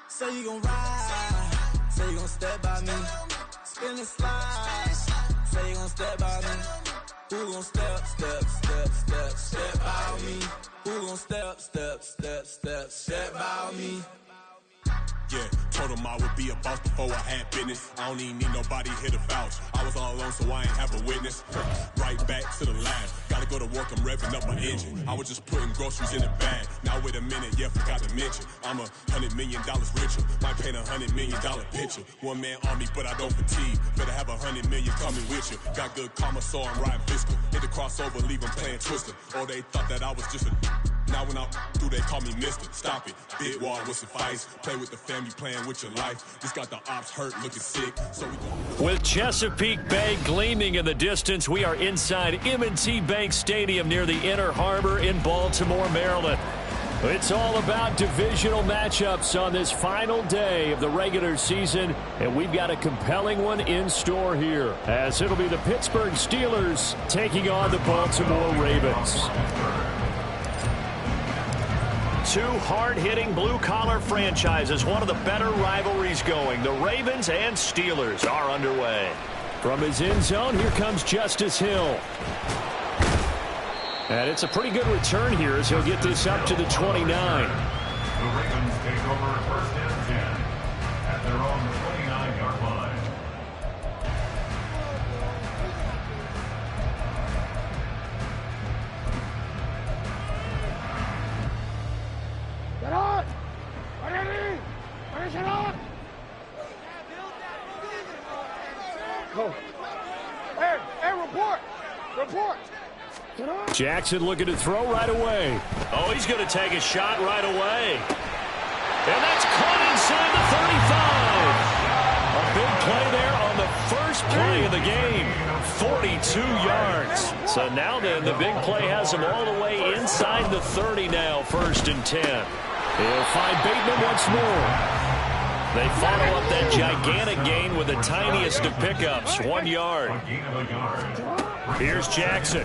[SPEAKER 2] Say you gon' ride, say you gon' step by me, spin and slide, say you gon' step by me. Who gon' step by me? Who gon' step by me?
[SPEAKER 4] Yeah, told him I would be a boss before I had business. I don't even need nobody here to vouch. I was all alone, so I ain't have a witness. Right back to the lab. Gotta go to work, I'm revving up my engine. I was just putting groceries in the bag. Now wait a minute, yeah, forgot to mention. I'm $100 million richer. Might paint $100 million picture. One man army, but I don't fatigue. Better have 100 million coming with you. Got good karma, so I'm riding fiscal. Hit the crossover, leave them playing Twister. Oh, they thought that I was just a... Now when I do, they call me Mister. Stop it. Big wall with suffice. Play with the family, playing with your life. This got the ops hurt, looking sick. So we
[SPEAKER 7] With Chesapeake Bay gleaming in the distance, we are inside M&T Bank Stadium near the Inner Harbor in Baltimore, Maryland. It's all about divisional matchups on this final day of the regular season, and we've got a compelling one in store here, as it'll be the Pittsburgh Steelers taking on the Baltimore Ravens. Two hard-hitting blue-collar franchises, one of the better rivalries going. The Ravens and Steelers are underway. From his end zone, here comes Justice Hill. And it's a pretty good return here as he'll get this up to the 29.
[SPEAKER 9] The Ravens take over first and 10 at their own 29-yard line.
[SPEAKER 11] Get on! Ready? Finish it up! Go. Hey, report! Report!
[SPEAKER 7] Jackson looking to throw right away. Oh, he's going to take a shot right away. And that's caught inside the 35. A big play there on the first play of the game. 42 yards. So now then, the big play has him all the way inside the 30 now, first and 10. He'll find Bateman once more. They follow up that gigantic gain with the tiniest of pickups, 1 yard. Here's Jackson.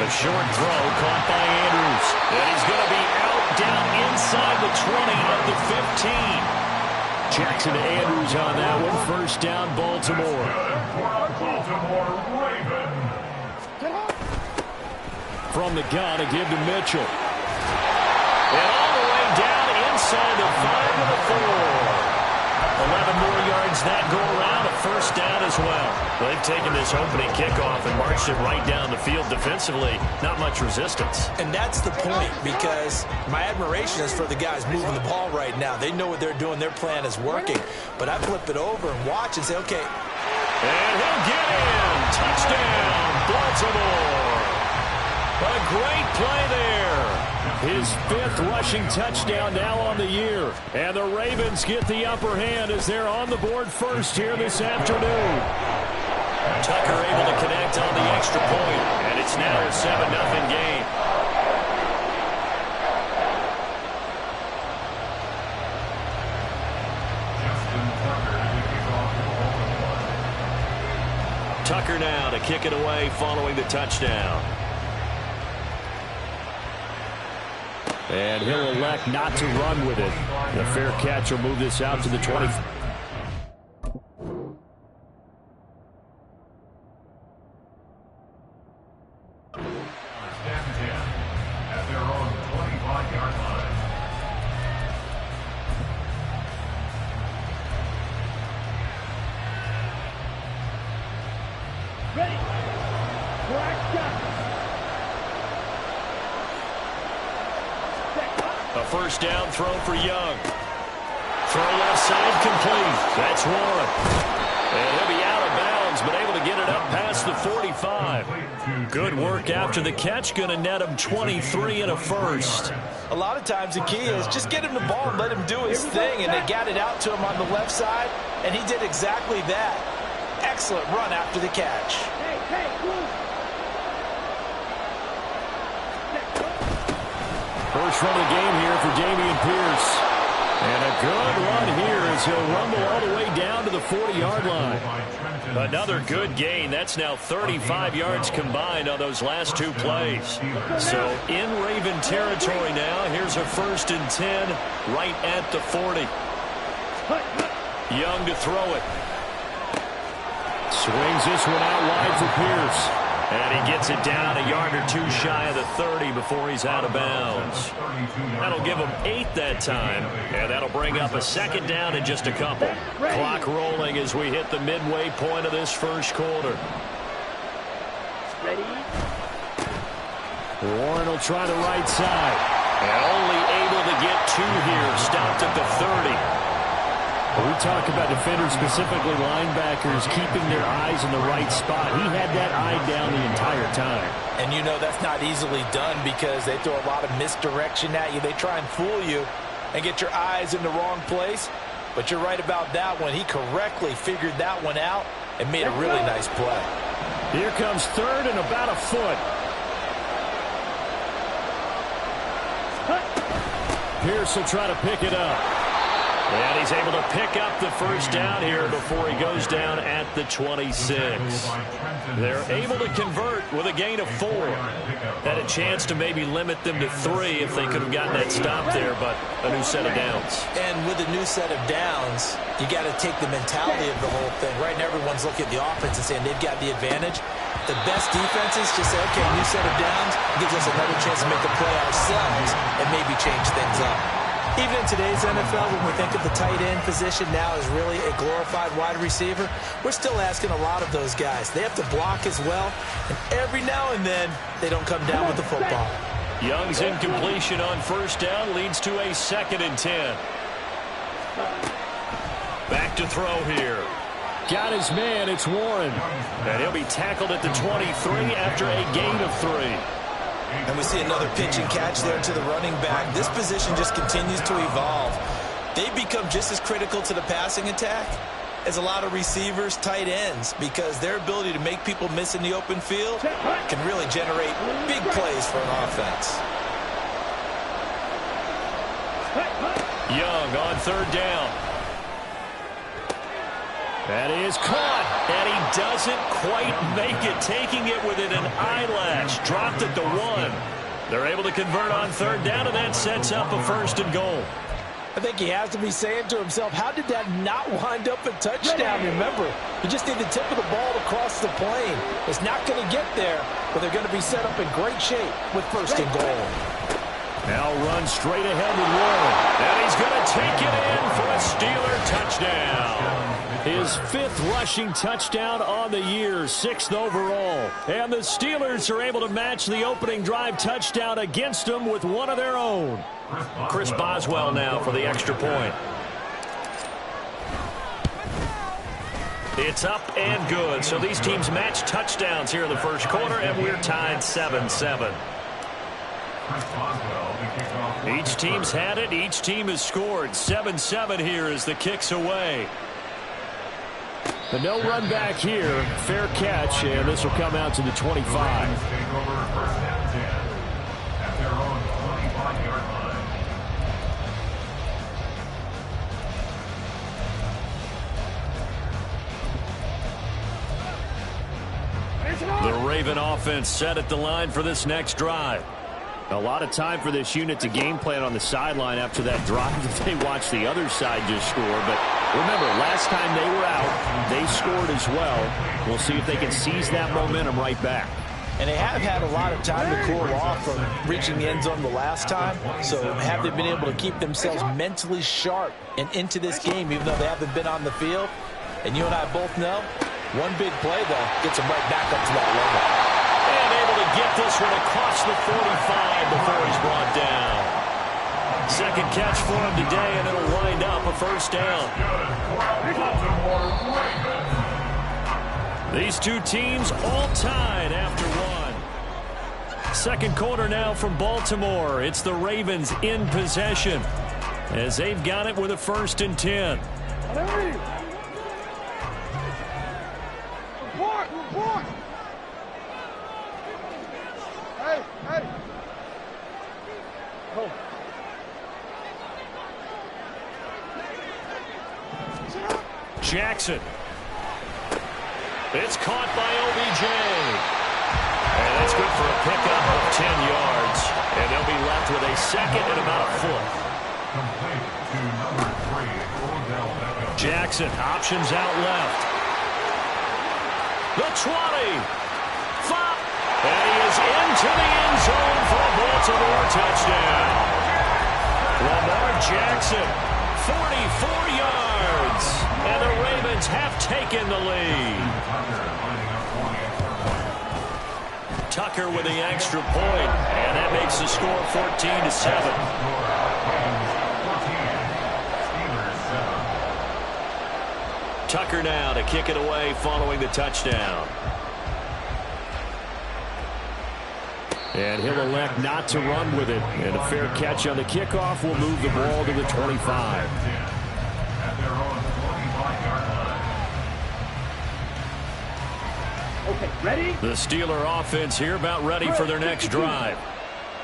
[SPEAKER 7] A short throw caught by Andrews. And he's going to be out down inside the 20 of the 15. Jackson to Andrews on that one. First down, Baltimore. From the gun, a give to Mitchell. And all the way down inside the 5 to the 4. 11 more yards that go around, a first down as well. They've taken this opening kickoff and marched it right down the field defensively. Not much resistance.
[SPEAKER 8] And that's the point, because my admiration is for the guys moving the ball right now. They know what they're doing. Their plan is working. But I flip it over and watch and say, okay.
[SPEAKER 7] And he'll get in. Touchdown, Baltimore. A great play there. His 5th rushing touchdown now on the year. And the Ravens get the upper hand as they're on the board first here this afternoon. Tucker able to connect on the extra point, and it's now a 7-0 game. Tucker now to kick it away following the touchdown. And he'll elect not to run with it. The fair catch will move this out to the 20.
[SPEAKER 9] At their own 25-yard line.
[SPEAKER 11] Ready. Black shot.
[SPEAKER 7] A first down throw for Young. Throw left side complete. That's one. And he'll be out of bounds, but able to get it up past the 45. Good work after the catch. Going to net him 23 and a first.
[SPEAKER 8] A lot of times the key is just get him the ball and let him do his thing, and they got it out to him on the left side, and he did exactly that. Excellent run after the catch.
[SPEAKER 7] First run of the game here for Dameon Pierce. And a good run here as he'll rumble all the way down to the 40-yard line. Another good gain. That's now 35 yards combined on those last two plays. So in Raven territory now. Here's a first and 10 right at the 40. Young to throw it. Swings this one out wide for Pierce. And he gets it down a yard or two shy of the 30 before he's out of bounds. That'll give him 8 that time, and that'll bring up a second down in just a couple. Clock rolling as we hit the midway point of this first quarter.
[SPEAKER 11] Ready.
[SPEAKER 7] Warren will try the right side. And only able to get 2 here. Stopped at the 30. We talk about defenders, specifically linebackers, keeping their eyes in the right spot. He had that eye down the entire time.
[SPEAKER 8] And you know that's not easily done because they throw a lot of misdirection at you. They try and fool you and get your eyes in the wrong place. But you're right about that one. He correctly figured that one out and made a really nice play.
[SPEAKER 7] Here comes third and about a foot.
[SPEAKER 10] Pierce will try to pick it up.
[SPEAKER 7] And he's able to pick up the first down here before he goes down at the 26. They're able to convert with a gain of 4. Had a chance to maybe limit them to 3 if they could have gotten that stop there, but a new set of downs.
[SPEAKER 8] And with a new set of downs, you got to take the mentality of the whole thing. Right now, everyone's looking at the offense and saying they've got the advantage. The best defenses just say, okay, new set of downs gives us another chance to make the play ourselves and maybe change things up. Even in today's NFL, when we think of the tight end position now as really a glorified wide receiver, we're still asking a lot of those guys. They have to block as well, and every now and then, they don't come down with the football.
[SPEAKER 7] Young's incompletion on first down leads to a 2nd and 10. Back to throw here.
[SPEAKER 10] Got his man, it's Warren.
[SPEAKER 7] And he'll be tackled at the 23 after a gain of 3.
[SPEAKER 8] And we see another pitch and catch there to the running back. This position just continues to evolve. They become just as critical to the passing attack as a lot of receivers, tight ends, because their ability to make people miss in the open field can really generate big plays for an offense.
[SPEAKER 7] Young on 3rd down. That is caught, and he doesn't quite make it, taking it within an eyelash. Dropped it to 1. They're able to convert on 3rd down, and that sets up a 1st and goal.
[SPEAKER 8] I think he has to be saying to himself, how did that not wind up a touchdown? Remember, you just need the tip of the ball to cross the plane. It's not going to get there, but they're going to be set up in great shape with 1st and goal.
[SPEAKER 7] Now run straight ahead with Warren. And he's going to take it in for a Steeler touchdown.
[SPEAKER 10] His 5th rushing touchdown on the year, 6th overall. And the Steelers are able to match the opening drive touchdown against them with one of their own.
[SPEAKER 7] Chris Boswell now for the extra point. It's up and good. So these teams match touchdowns here in the first quarter, and we're tied 7-7. Each team's had it. Each team has scored. 7-7 here as the kick's away.
[SPEAKER 10] The no run back here. Fair catch, and this will come out to the 25.
[SPEAKER 7] The Raven offense set at the line for this next drive.
[SPEAKER 10] A lot of time for this unit to game plan on the sideline after that drive that they watched the other side just score. But remember, last time they were out, they scored as well. We'll see if they can seize that momentum right back.
[SPEAKER 8] And they have had a lot of time to cool off from reaching the end zone the last time. So have they been able to keep themselves mentally sharp and into this game, even though they haven't been on the field? And you and I both know, one big play, though, gets them right back up to that level.
[SPEAKER 7] And able to get this one across the 45 before he's brought down. 2nd catch for him today, and it'll wind up a 1st down. These two teams all tied after 1. 2nd quarter now from Baltimore. It's the Ravens in possession as they've got it with a 1st and 10.
[SPEAKER 11] Report! Hey! Oh.
[SPEAKER 7] Jackson. It's caught by OBJ. And that's good for a pickup of 10 yards. And they'll be left with a 2nd and about a foot. Jackson options out left. The 20. And he is into the end zone for a Baltimore touchdown. Lamar Jackson, 44 yards. And the Ravens have taken the lead. Tucker with the extra point, and that makes the score 14-7. Tucker now to kick it away following the touchdown.
[SPEAKER 10] And he'll elect not to run with it. And a fair catch on the kickoff will move the ball to the 25.
[SPEAKER 7] Okay, ready? The Steeler offense here about ready for their next drive.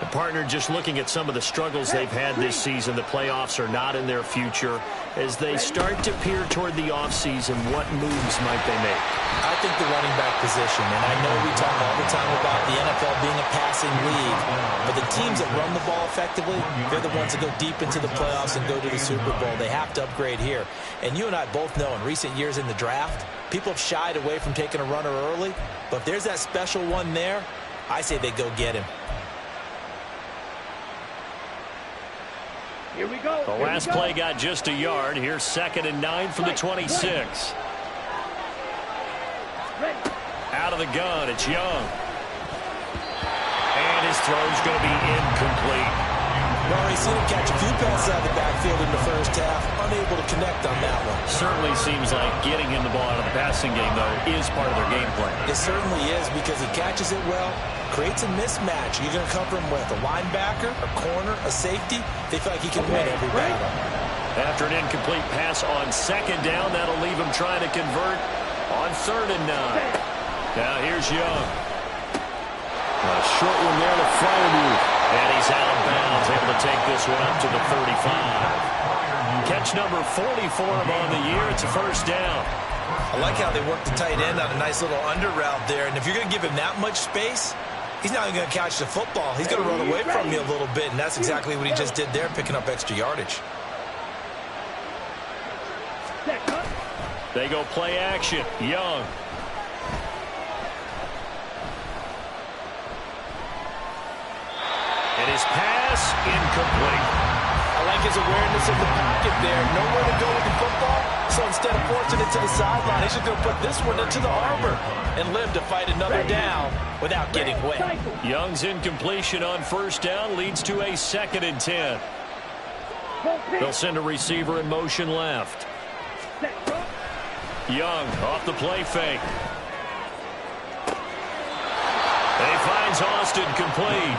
[SPEAKER 7] The partner, just looking at some of the struggles they've had this season, the playoffs are not in their future. As they start to peer toward the offseason, what moves might they make?
[SPEAKER 8] I think the running back position, and I know we talk all the time about the NFL being a passing league, but the teams that run the ball effectively, they're the ones that go deep into the playoffs and go to the Super Bowl. They have to upgrade here. And you and I both know in recent years in the draft, people have shied away from taking a runner early, but if there's that special one there, I say they go get him.
[SPEAKER 14] Here we go.
[SPEAKER 7] The last play got just a yard. Here's 2nd and 9 from the 26. Out of the gun, it's Young. And his throw's going to be incomplete.
[SPEAKER 8] Well, we've seen him catch a few passes out of the backfield in the first half. Unable to connect on that one.
[SPEAKER 7] Certainly seems like getting him the ball out of the passing game, though, is part of their game plan.
[SPEAKER 8] It certainly is because he catches it well, creates a mismatch. You're going to cover him with a linebacker, a corner, a safety. They feel like he can win every battle.
[SPEAKER 7] After an incomplete pass on 2nd down, that'll leave him trying to convert on 3rd and 9. Now here's Young. A short one there to Freiermuth. And he's out of bounds, able to take this one up to the 35. Catch number 44 on the year. It's a 1st down.
[SPEAKER 8] I like how they work the tight end on a nice little under route there. And if you're going to give him that much space, he's not even going to catch the football. He's going to run away from you a little bit, and that's exactly what he just did there, picking up extra yardage.
[SPEAKER 7] They go play action. Young. And his pass incomplete.
[SPEAKER 8] I like his awareness of the pocket there. Nowhere to go with the football. So instead of forcing it to the sideline, he's just going to put this one into the harbor and live to fight another down without getting wet.
[SPEAKER 7] Young's incompletion on 1st down leads to a 2nd and 10. They'll send a receiver in motion left. Young off the play fake. And he finds Austin complete.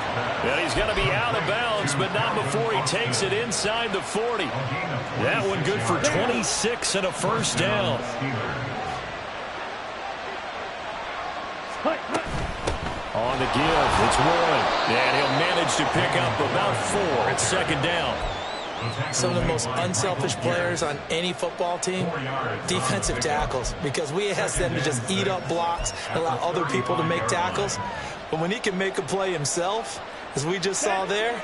[SPEAKER 7] And he's going to be out of bounds, but not before he takes it inside the 40. That one good for 26 and a 1st down. On the give, it's Warren. And he'll manage to pick up about 4 at 2nd down.
[SPEAKER 8] Some of the most unselfish players on any football team, defensive tackles, because we ask them to just eat up blocks and allow other people to make tackles. But when he can make a play himself, as we just saw there,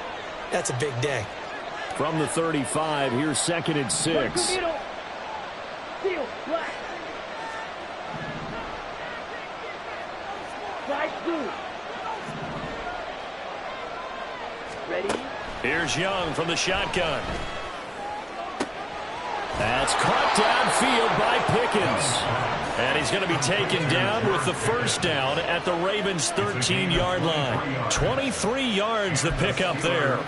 [SPEAKER 8] that's a big day.
[SPEAKER 7] From the 35, here's 2nd and 6.
[SPEAKER 14] Ready?
[SPEAKER 7] Here's Young from the shotgun. That's caught downfield by Pickens. And he's going to be taken down with the 1st down at the Ravens' 13-yard line. 23 yards the pickup there.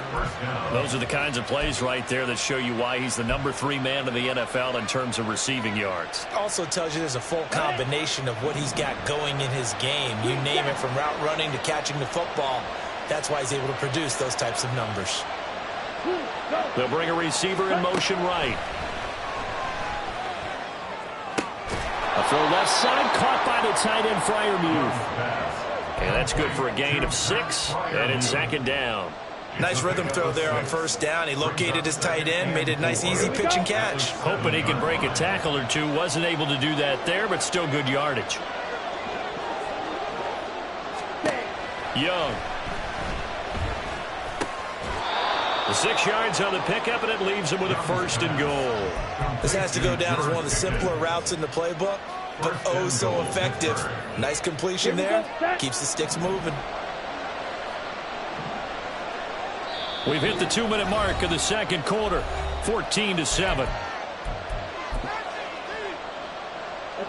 [SPEAKER 7] Those are the kinds of plays right there that show you why he's the number 3 man in the NFL in terms of receiving yards.
[SPEAKER 8] Also tells you there's a full combination of what he's got going in his game. You name it, from route running to catching the football. That's why he's able to produce those types of numbers.
[SPEAKER 7] They'll bring a receiver in motion right. A throw left side, caught by the tight end, Freiermuth. And that's good for a gain of 6, and it's 2nd down.
[SPEAKER 8] Nice rhythm throw there on 1st down. He located his tight end, made it a nice, easy pitch and catch.
[SPEAKER 7] Hoping he can break a tackle or two. Wasn't able to do that there, but still good yardage. Young. The 6 yards on the pickup, and it leaves him with a 1st and goal.
[SPEAKER 8] This has to go down as one of the simpler routes in the playbook, but oh so effective. Nice completion there. Keeps the sticks moving.
[SPEAKER 7] We've hit the 2-minute mark of the 2nd quarter. 14-7.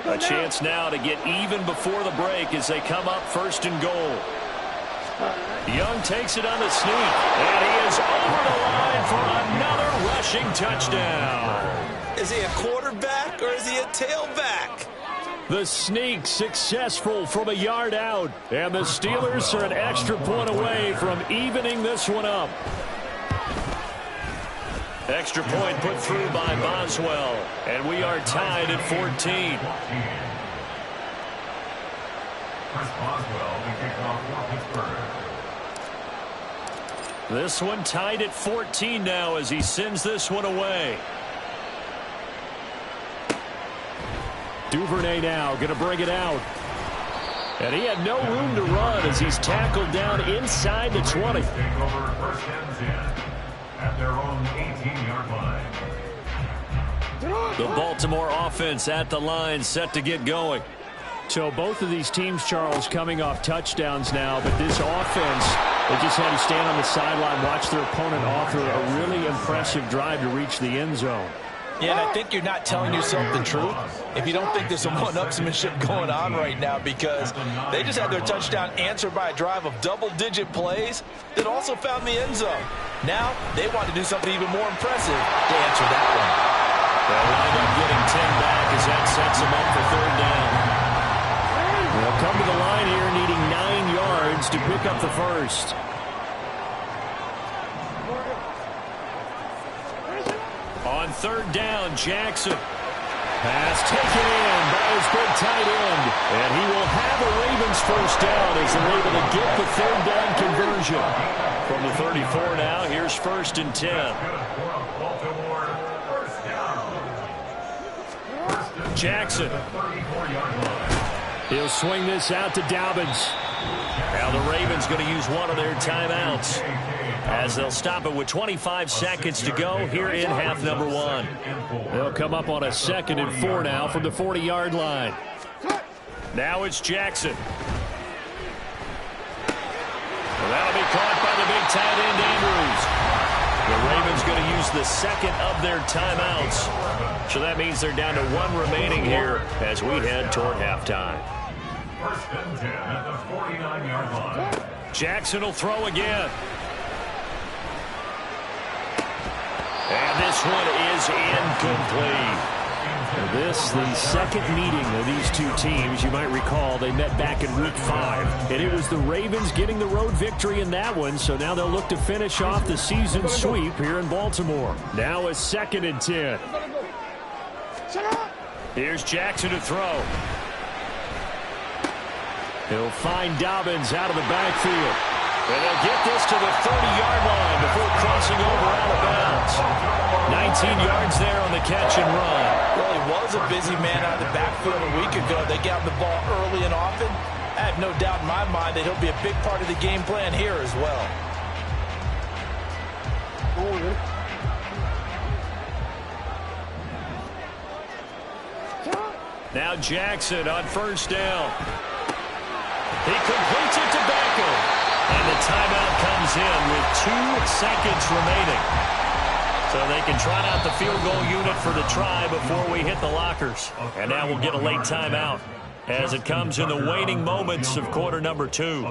[SPEAKER 7] A chance now to get even before the break as they come up 1st and goal. Young takes it on the sneak, and he is over the line for another rushing touchdown.
[SPEAKER 8] Is he a quarterback or is he a tailback?
[SPEAKER 7] The sneak successful from a yard out, and the Steelers are an extra point away from evening this one up. Extra point put through by Boswell, and we are tied at 14.
[SPEAKER 9] Chris Boswell, the kickoff for Pittsburgh.
[SPEAKER 7] This one tied at 14 now as he sends this one away. Duvernay now going to bring it out. And he had no room to run as he's tackled down inside the 20.
[SPEAKER 9] Take over first and 10 at their own 18-yard line.
[SPEAKER 7] The Baltimore offense at the line, set to get going.
[SPEAKER 10] So both of these teams, Charles, coming off touchdowns now, but this offense, they just had to stand on the sideline, watch their opponent author a really impressive drive to reach the end zone.
[SPEAKER 8] Yeah, and I think you're not telling yourself the truth if you don't think there's some one-upsmanship going on right now, because they just had their touchdown answered by a drive of double-digit plays that also found the end zone. Now they want to do something even more impressive to answer that one.
[SPEAKER 7] They'll wind up getting 10 back as that sets them up for third down. They'll come to the line here needing 9 yards to pick up the first. On third down, Jackson. Pass taken in by his big tight end. And he will have a Ravens first down as they're able to get the third down conversion. From the 34 now, here's first and 10. Jackson. He'll swing this out to Dobbins. Now the Ravens going to use one of their timeouts, as they'll stop it with 25 seconds to go here in half number 1. They'll come up on a 2nd and 4 now from the 40-yard line. Now it's Jackson. Well, that'll be caught by the big tight end, Andrews. The Ravens going to use the second of their timeouts. So that means they're down to 1 remaining here as we head toward halftime.
[SPEAKER 9] First and 10 at the 49-yard line.
[SPEAKER 7] Jackson will throw again. And this one is incomplete.
[SPEAKER 10] This, the second meeting of these two teams. You might recall they met back in week 5. And it was the Ravens getting the road victory in that one. So now they'll look to finish off the season sweep here in Baltimore. Now a 2nd and 10.
[SPEAKER 7] Here's Jackson to throw.
[SPEAKER 10] He'll find Dobbins out of the backfield.
[SPEAKER 7] And they'll get this to the 30-yard line before crossing over out of bounds. 19 yards there on the catch and run.
[SPEAKER 8] Well, he was a busy man out of the backfield a week ago. They got him the ball early and often. I have no doubt in my mind that he'll be a big part of the game plan here as well.
[SPEAKER 7] Now Jackson on first down. He completes it to Beckham. And the timeout comes in with 2 seconds remaining. So they can trot out the field goal unit for the try before we hit the lockers. And now we'll get a late timeout as it comes in the waning moments of quarter number 2.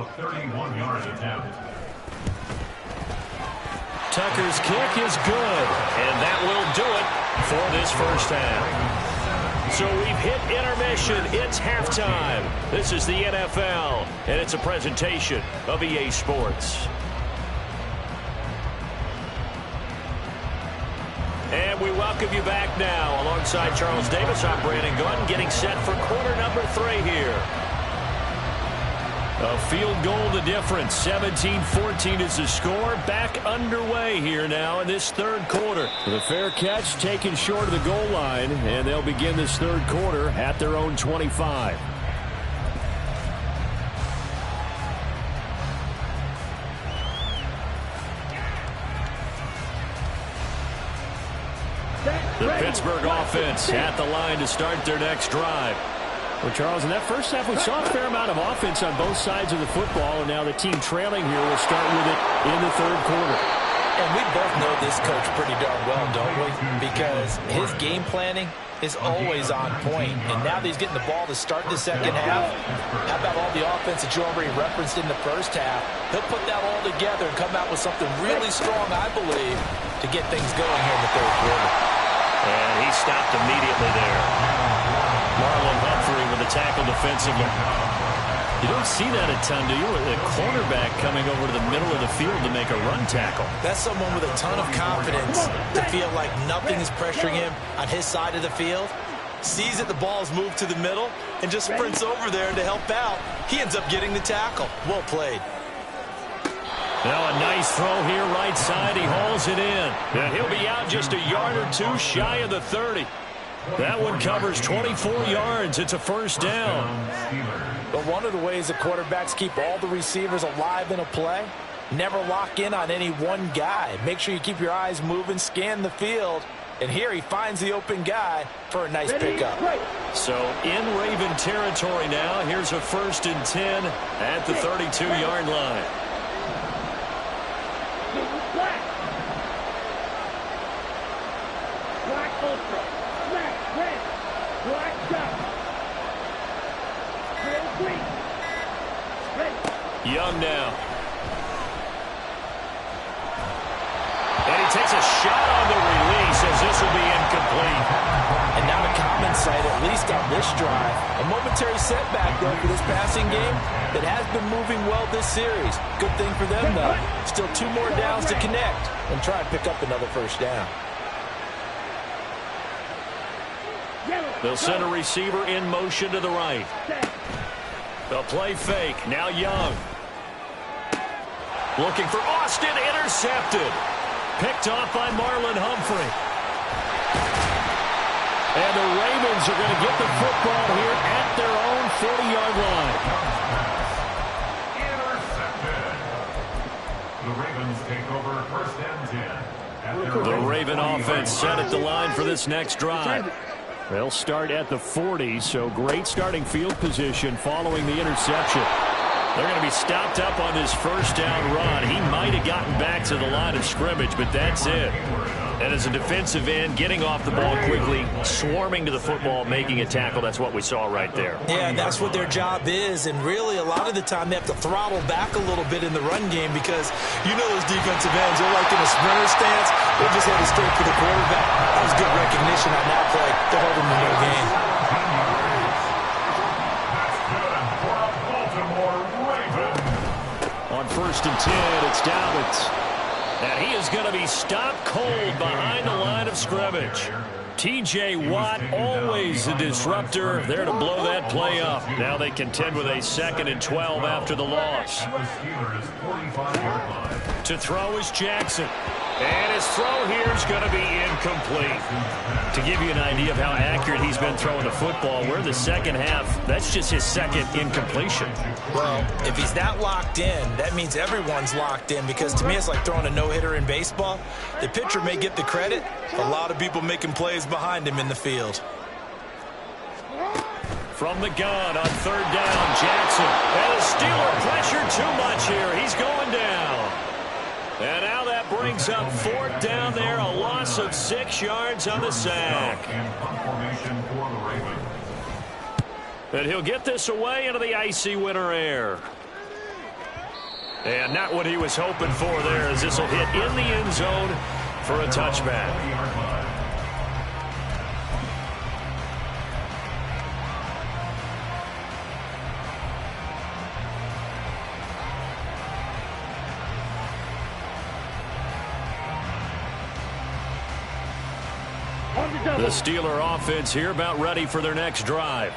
[SPEAKER 7] Tucker's kick is good. And that will do it for this first half. So we've hit intermission. It's halftime. This is the NFL, and it's a presentation of EA Sports. And we welcome you back now. Alongside Charles Davis, I'm Brandon Gunn, getting set for quarter number 3 here. A field goal the difference. 17-14 is the score. Back underway here now in this third quarter.
[SPEAKER 10] The fair catch taken short of the goal line, and they'll begin this third quarter at their own 25.
[SPEAKER 7] The Pittsburgh offense at the line to start their next drive.
[SPEAKER 10] Well, Charles, in that first half, we saw a fair amount of offense on both sides of the football, and now the team trailing here will start with it in the third quarter.
[SPEAKER 8] And we both know this coach pretty darn well, don't we? Because his game planning is always on point. And now that he's getting the ball to start the second half, how about all the offense that you already referenced in the first half? He'll put that all together and come out with something really strong, I believe, to get things going here in the third quarter.
[SPEAKER 7] And he stopped immediately there. Marlon Humphrey with a tackle defensively. You don't see that a ton, do you? A cornerback coming over to the middle of the field to make a run tackle.
[SPEAKER 8] That's someone with a ton of confidence to feel like nothing is pressuring him on his side of the field. Sees that the ball is moved to the middle and just sprints over there to help out. He ends up getting the tackle. Well played.
[SPEAKER 7] Now a nice throw here right side. He hauls it in. And he'll be out just a yard or two shy of the 30. That one covers 24 yards. It's a first down.
[SPEAKER 8] But one of the ways the quarterbacks keep all the receivers alive in a play, never lock in on any one guy. Make sure you keep your eyes moving, scan the field. And here he finds the open guy for a nice pickup.
[SPEAKER 7] So in Raven territory now. Here's a 1st and 10 at the 32-yard line. Young now. And he takes a shot on the release as this will be incomplete.
[SPEAKER 8] And now a common sight, at least on this drive. A momentary setback, though, for this passing game that has been moving well this series. Good thing for them, though. Still 2 more downs to connect and try and pick up another first down.
[SPEAKER 7] They'll send a receiver in motion to the right. They'll play fake. Now Young. Looking for Austin. Intercepted. Picked off by Marlon Humphrey. And the Ravens are going to get the football here at their own 40-yard line.
[SPEAKER 9] Intercepted. The Ravens take over 1st and 10.
[SPEAKER 7] The Raven offense set at the line for this next drive. They'll start at the 40, so great starting field position following the interception. They're going to be stopped up on this first down run. He might have gotten back to the line of scrimmage, but that's it. And as a defensive end, getting off the ball quickly, swarming to the football, making a tackle, that's what we saw right there.
[SPEAKER 8] Yeah, and that's what their job is. And really, a lot of the time, they have to throttle back a little bit in the run game because you know those defensive ends, they're like in a sprinter stance. They just had to straight for the quarterback. That was good recognition on that play to hold him to no gain.
[SPEAKER 7] On 1st and 10, it's Dalvin. And he is going to be stopped cold behind the line of scrimmage. T.J. Watt, always a disruptor, there to blow that play up. Now they contend with a 2nd and 12 after the loss. To throw is Jackson. And his throw here is going to be incomplete. To give you an idea of how accurate he's been throwing the football, we're in the second half. That's just his 2nd incompletion.
[SPEAKER 8] Well, if he's that locked in, that means everyone's locked in because to me it's like throwing a no-hitter in baseball. The pitcher may get the credit, a lot of people making plays behind him in the field.
[SPEAKER 7] From the gun on 3rd down, Jackson. And the Steeler pressured too much here. He's going down. And now that brings up 4th down there, a loss of 6 yards on the sack. And he'll get this away into the icy winter air. And not what he was hoping for there, as this will hit in the end zone for a touchback. The Steeler offense here about ready for their next drive.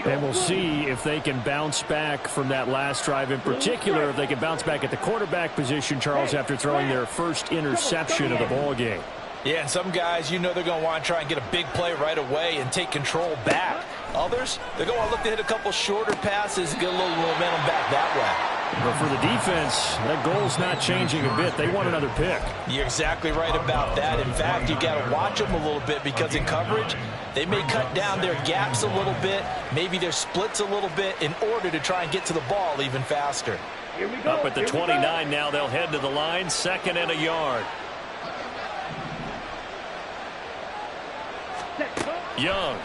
[SPEAKER 10] And we'll see if they can bounce back from that last drive, in particular if they can bounce back at the quarterback position, Charles, after throwing their first interception of the ball game.
[SPEAKER 8] Yeah, and some guys, you know they're going to want to try and get a big play right away and take control back. Others, they're going to look to hit a couple shorter passes and get a little momentum back that way.
[SPEAKER 10] But for the defense, that goal's not changing a bit. They want another pick.
[SPEAKER 8] You're exactly right about that. In fact, you got to watch them a little bit because in coverage, they may cut down their gaps a little bit, maybe their splits a little bit in order to try and get to the ball even faster.
[SPEAKER 7] Up at the 29 now, they'll head to the line, 2nd and a yard. Young.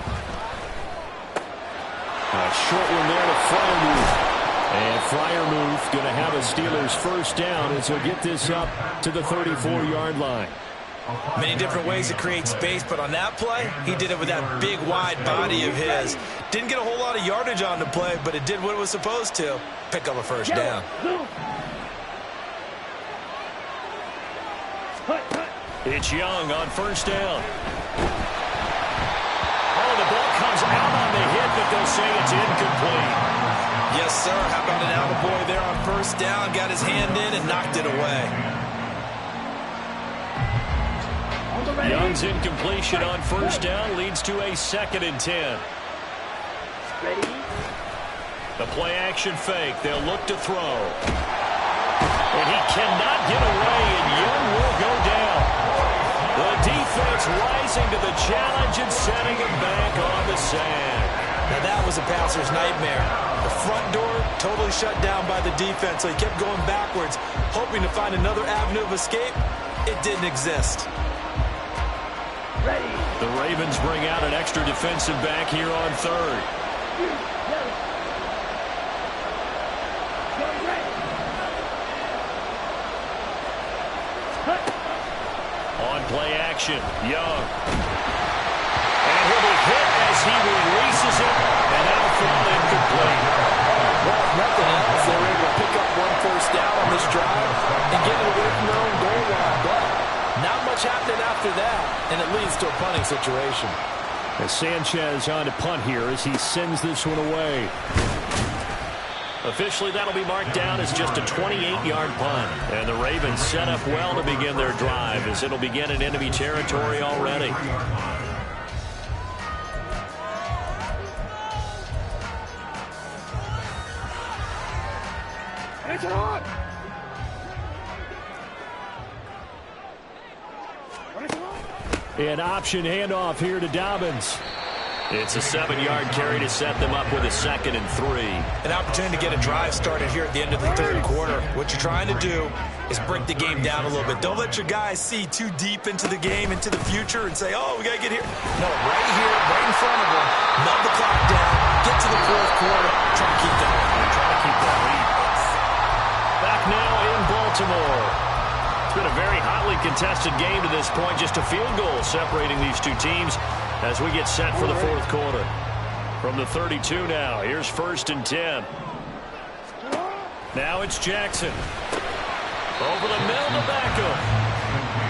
[SPEAKER 10] A short one there to Freiermuth. And Freiermuth going to have a Steelers first down as he'll get this up to the 34-yard line.
[SPEAKER 8] Many different ways to create space, but on that play, he did it with that big, wide body of his. Didn't get a whole lot of yardage on the play, but it did what it was supposed to. Pick up a first down.
[SPEAKER 7] It's Young on 1st down. Oh, the ball comes out on the hit, but they'll say it's incomplete.
[SPEAKER 8] Yes, sir. How about an attaboy there on first down? Got his hand in and knocked it away.
[SPEAKER 7] Young's incompletion on first down leads to a 2nd and 10.
[SPEAKER 14] Ready?
[SPEAKER 7] The play action fake. They'll look to throw. And he cannot get away, and Young will go down. The defense rising to the challenge and setting him back on the sand.
[SPEAKER 8] Now that was a passer's nightmare. The front door totally shut down by the defense, so he kept going backwards, hoping to find another avenue of escape. It didn't exist.
[SPEAKER 14] Ready?
[SPEAKER 7] The Ravens bring out an extra defensive back here on 3rd. On play action, Young. And he'll be hit as he releases it, and that'll fall incomplete.
[SPEAKER 8] Well, if nothing else, they were able to pick up 1 first down on this drive and get it away from their own goal line. But not much happening after that, and it leads to a punting situation.
[SPEAKER 7] As Sanchez on to punt here as he sends this one away. Officially, that'll be marked down as just a 28-yard punt. And the Ravens set up well to begin their drive as it'll begin in enemy territory already. An option handoff here to Dobbins. It's a 7-yard carry to set them up with a 2nd and 3.
[SPEAKER 8] An opportunity to get a drive started here at the end of the 3rd quarter. What you're trying to do is break the game down a little bit. Don't let your guys see too deep into the game, into the future, and say, oh, we got to get here. No, right here, right in front of them, melt the clock down, get to the 4th quarter, try to keep going.
[SPEAKER 7] Try to keep that lead. Back now in Baltimore. It's been a very hotly contested game to this point. Just a field goal separating these two teams as we get set for the 4th quarter. From the 32 now, here's 1st and 10. Now it's Jackson. Over the middle to Beckham.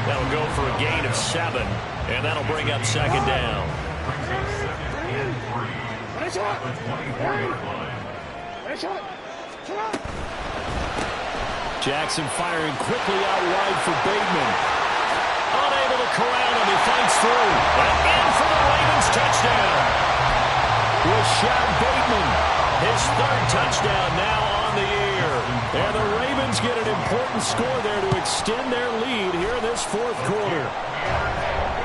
[SPEAKER 7] That'll go for a gain of 7, and that'll bring up 2nd down. Jackson firing quickly out wide for Bateman. Unable to corral him, he fights through. And in for the Ravens touchdown. Rashad Bateman, his 3rd touchdown now on the year. And the Ravens get an important score there to extend their lead here in this 4th quarter.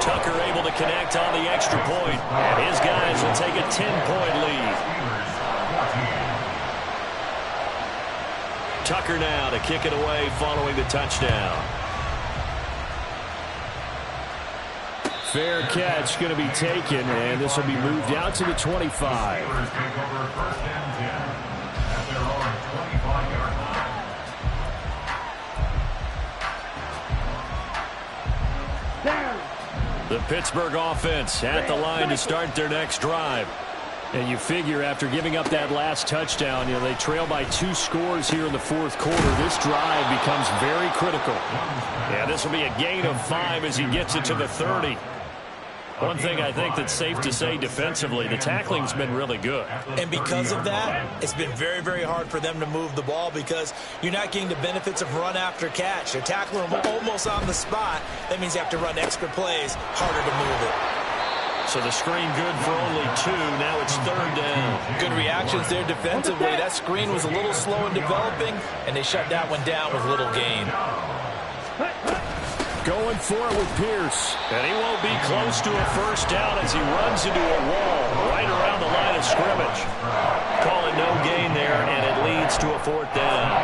[SPEAKER 7] Tucker able to connect on the extra point, and his guys will take a 10-point lead. Tucker now to kick it away following the touchdown. Fair catch going to be taken, and this will be moved out to the 25. The Pittsburgh offense at the line to start their next drive. And you figure after giving up that last touchdown, they trail by 2 scores here in the 4th quarter. This drive becomes very critical. Yeah, this will be a gain of 5 as he gets it to the 30. One thing I think that's safe to say defensively, the tackling's been really good.
[SPEAKER 8] And because of that, it's been very, very hard for them to move the ball because you're not getting the benefits of run after catch. They're tackling them almost on the spot. That means you have to run extra plays, harder to move it.
[SPEAKER 7] So the screen good for only 2. Now it's 3rd down.
[SPEAKER 8] Good reactions there defensively. That screen was a little slow in developing, and they shut that one down with little gain.
[SPEAKER 7] Going for it with Pierce. And he won't be close to a 1st down as he runs into a wall right around the line of scrimmage. Calling no gain there, and it leads to a 4th down.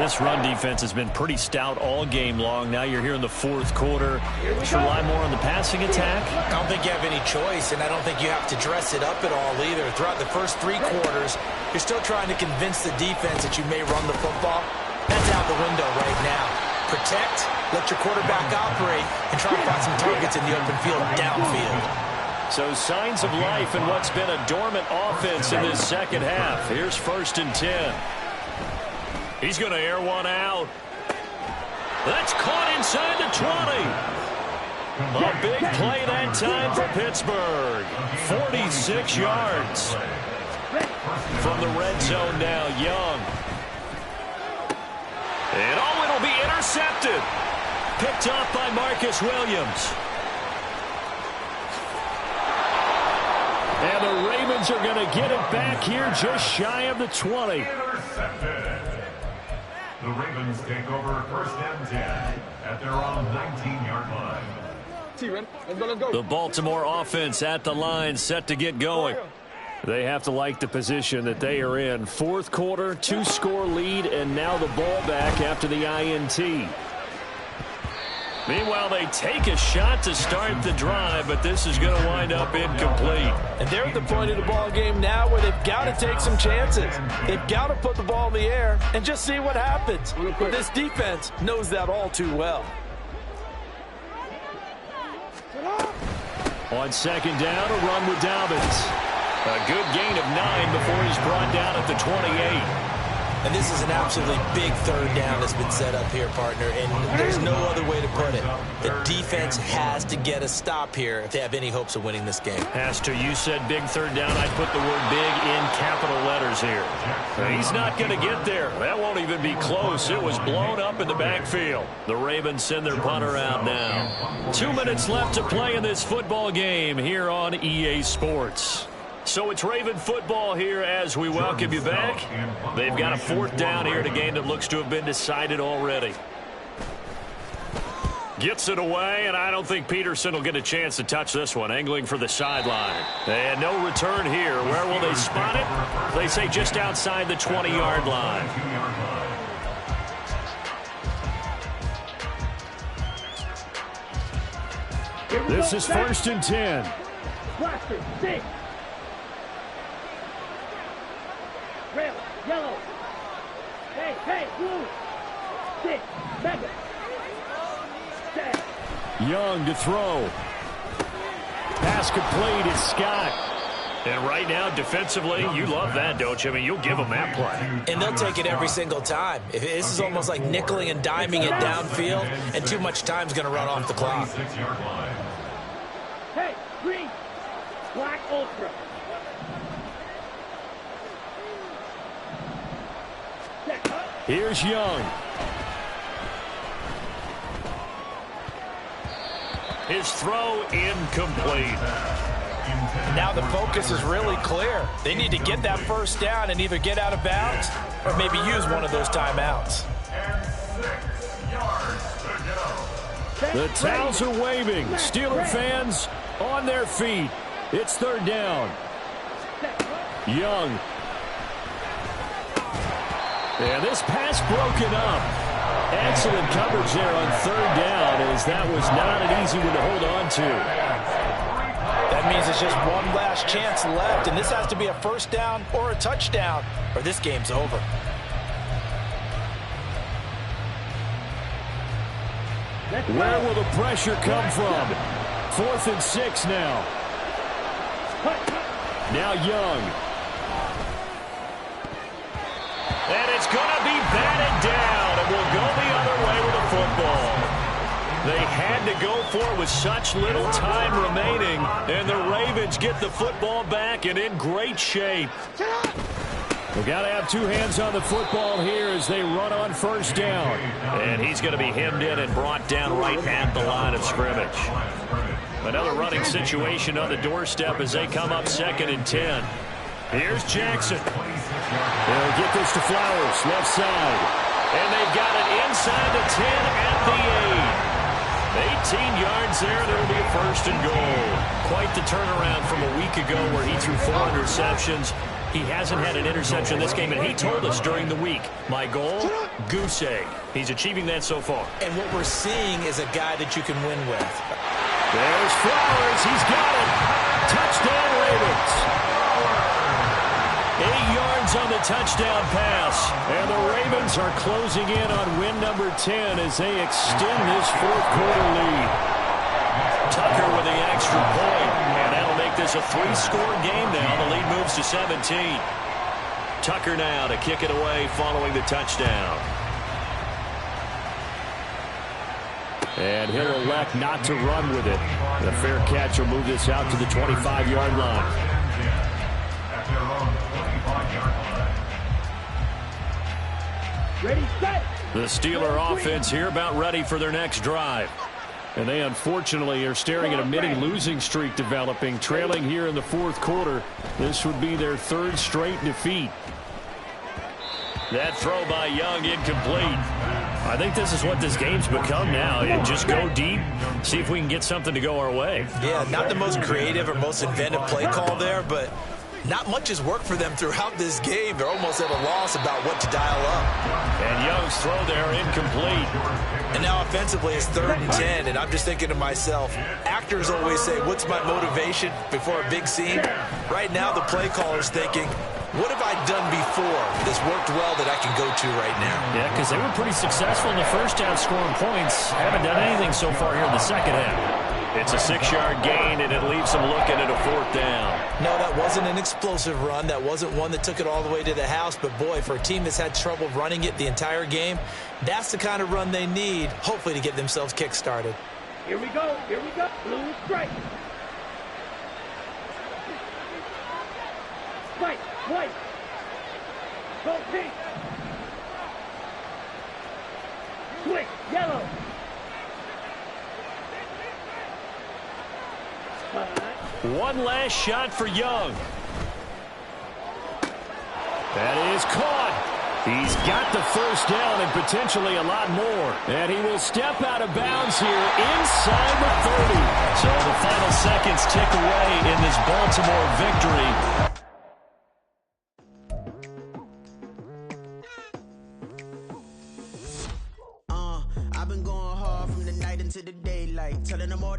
[SPEAKER 7] This run defense has been pretty stout all game long. Now you're here in the 4th quarter. Should rely more on the passing attack?
[SPEAKER 8] I don't think you have any choice, and I don't think you have to dress it up at all either. Throughout the first 3 quarters, you're still trying to convince the defense that you may run the football. That's out the window right now. Protect, let your quarterback operate, and try to find some targets in the open field downfield.
[SPEAKER 7] So signs of life in what's been a dormant offense in this 2nd half. Here's 1st and 10. He's going to air one out. That's caught inside the 20. A big play that time for Pittsburgh. 46 yards. From the red zone now, Young. And it'll be intercepted. Picked off by Marcus Williams. And the Ravens are going to get it back here just shy of the 20.
[SPEAKER 9] Intercepted. The Ravens take over 1st and 10 at their own 19-yard line.
[SPEAKER 7] The Baltimore offense at the line, set to get going. They have to like the position that they are in. 4th quarter, 2-score lead, and now the ball back after the INT. Meanwhile, they take a shot to start the drive, but this is going to wind up incomplete.
[SPEAKER 8] And they're at the point of the ball game now where they've got to take some chances. They've got to put the ball in the air and just see what happens. But this defense knows that all too well.
[SPEAKER 7] On 2nd down, a run with Dobbins. A good gain of 9 before he's brought down at the 28.
[SPEAKER 15] And this is an absolutely big 3rd down that's been set up here, partner, and there's no other way to put it. The defense has to get a stop here if they have any hopes of winning this game.
[SPEAKER 7] Has to. You said big 3rd down. I'd put the word big in capital letters here. He's not going to get there. That won't even be close. It was blown up in the backfield. The Ravens send their punter out now. 2 minutes left to play in this football game here on EA Sports. So it's Raven football here as we welcome you back. They've got a 4th down here in a game that looks to have been decided already. Gets it away, and I don't think Peterson will get a chance to touch this one. Angling for the sideline. And no return here. Where will they spot it? They say just outside the 20-yard line. This is 1st and 10.
[SPEAKER 14] Blaster, 6. Red, yellow. Hey, blue. 6, mega. 7.
[SPEAKER 7] Young to throw. Pass complete. It's Scott. And right now, defensively, you love that, don't you? I mean, you'll give them that play.
[SPEAKER 15] And they'll take it every single time. This is almost like nickeling and diming it downfield, and too much time's going to run off the clock.
[SPEAKER 14] Hey, green. Black ultra.
[SPEAKER 7] Here's Young. His throw incomplete.
[SPEAKER 8] Now the focus is really clear. They need to get that 1st down and either get out of bounds or maybe use one of those timeouts.
[SPEAKER 7] The towels are waving. Steeler fans on their feet. It's 3rd down. Young. And this pass broken up. Excellent coverage there on 3rd down, as that was not an easy one to hold on to.
[SPEAKER 8] That means it's just one last chance left, and this has to be a 1st down or a touchdown, or this game's over.
[SPEAKER 7] Where will the pressure come from? 4th and 6 now. Now Young. And it's going to be batted down, and we'll go the other way with the football. They had to go for it with such little time remaining, and the Ravens get the football back and in great shape. We've got to have 2 hands on the football here as they run on 1st down. And he's going to be hemmed in and brought down right at the line of scrimmage. Another running situation on the doorstep as they come up 2nd and 10. Here's Jackson. They'll get this to Flowers, left side. And they've got it inside the 10 at the 8. 18 yards there, and it'll be a 1st and goal. Quite the turnaround from a week ago where he threw 4 interceptions. He hasn't had an interception this game, and he told us during the week, my goal, goose egg. He's achieving that so far.
[SPEAKER 15] And what we're seeing is a guy that you can win with.
[SPEAKER 7] There's Flowers. He's got it. Touchdown, Ravens. 8 yards on the touchdown pass. And the Ravens are closing in on win number 10 as they extend this 4th quarter lead. Tucker with the extra point. And that'll make this a 3-score game now. The lead moves to 17. Tucker now to kick it away following the touchdown. And he'll elect not to run with it. The fair catch will move this out to the 25-yard line.
[SPEAKER 9] their own 25-yard line.
[SPEAKER 14] Ready, set.
[SPEAKER 7] The Steeler offense here about ready for their next drive. And they unfortunately are staring at a mini losing streak developing, trailing here in the fourth quarter. This would be their third straight defeat. That throw by Young incomplete. I think this is what this game's become now. And just go deep, see if we can get something to go our way.
[SPEAKER 15] Yeah, not the most creative or most inventive play call there, but not much has worked for them throughout this game. They're almost at a loss about what to dial up.
[SPEAKER 7] And Young's throw there incomplete.
[SPEAKER 15] And now offensively it's 3rd and 10, and I'm just thinking to myself, actors always say, what's my motivation before a big scene? Right now the play caller's thinking, what have I done before that's worked well that I can go to right now?
[SPEAKER 7] Yeah, because they were pretty successful in the first half scoring points. Haven't done anything so far here in the second half. It's a 6-yard gain, and it leaves them looking at a 4th down.
[SPEAKER 15] No, that wasn't an explosive run. That wasn't one that took it all the way to the house. But, boy, for a team that's had trouble running it the entire game, that's the kind of run they need, hopefully, to get themselves kick-started.
[SPEAKER 14] Here we go. Here we go. Blue strike. White. White. Go pink. Switch. Yellow.
[SPEAKER 7] One last shot for Young. That is caught. He's got the first down and potentially a lot more. And he will step out of bounds here inside the 30. So the final seconds tick away in this Baltimore victory.
[SPEAKER 2] I've been going hard from the night into the daylight, telling them all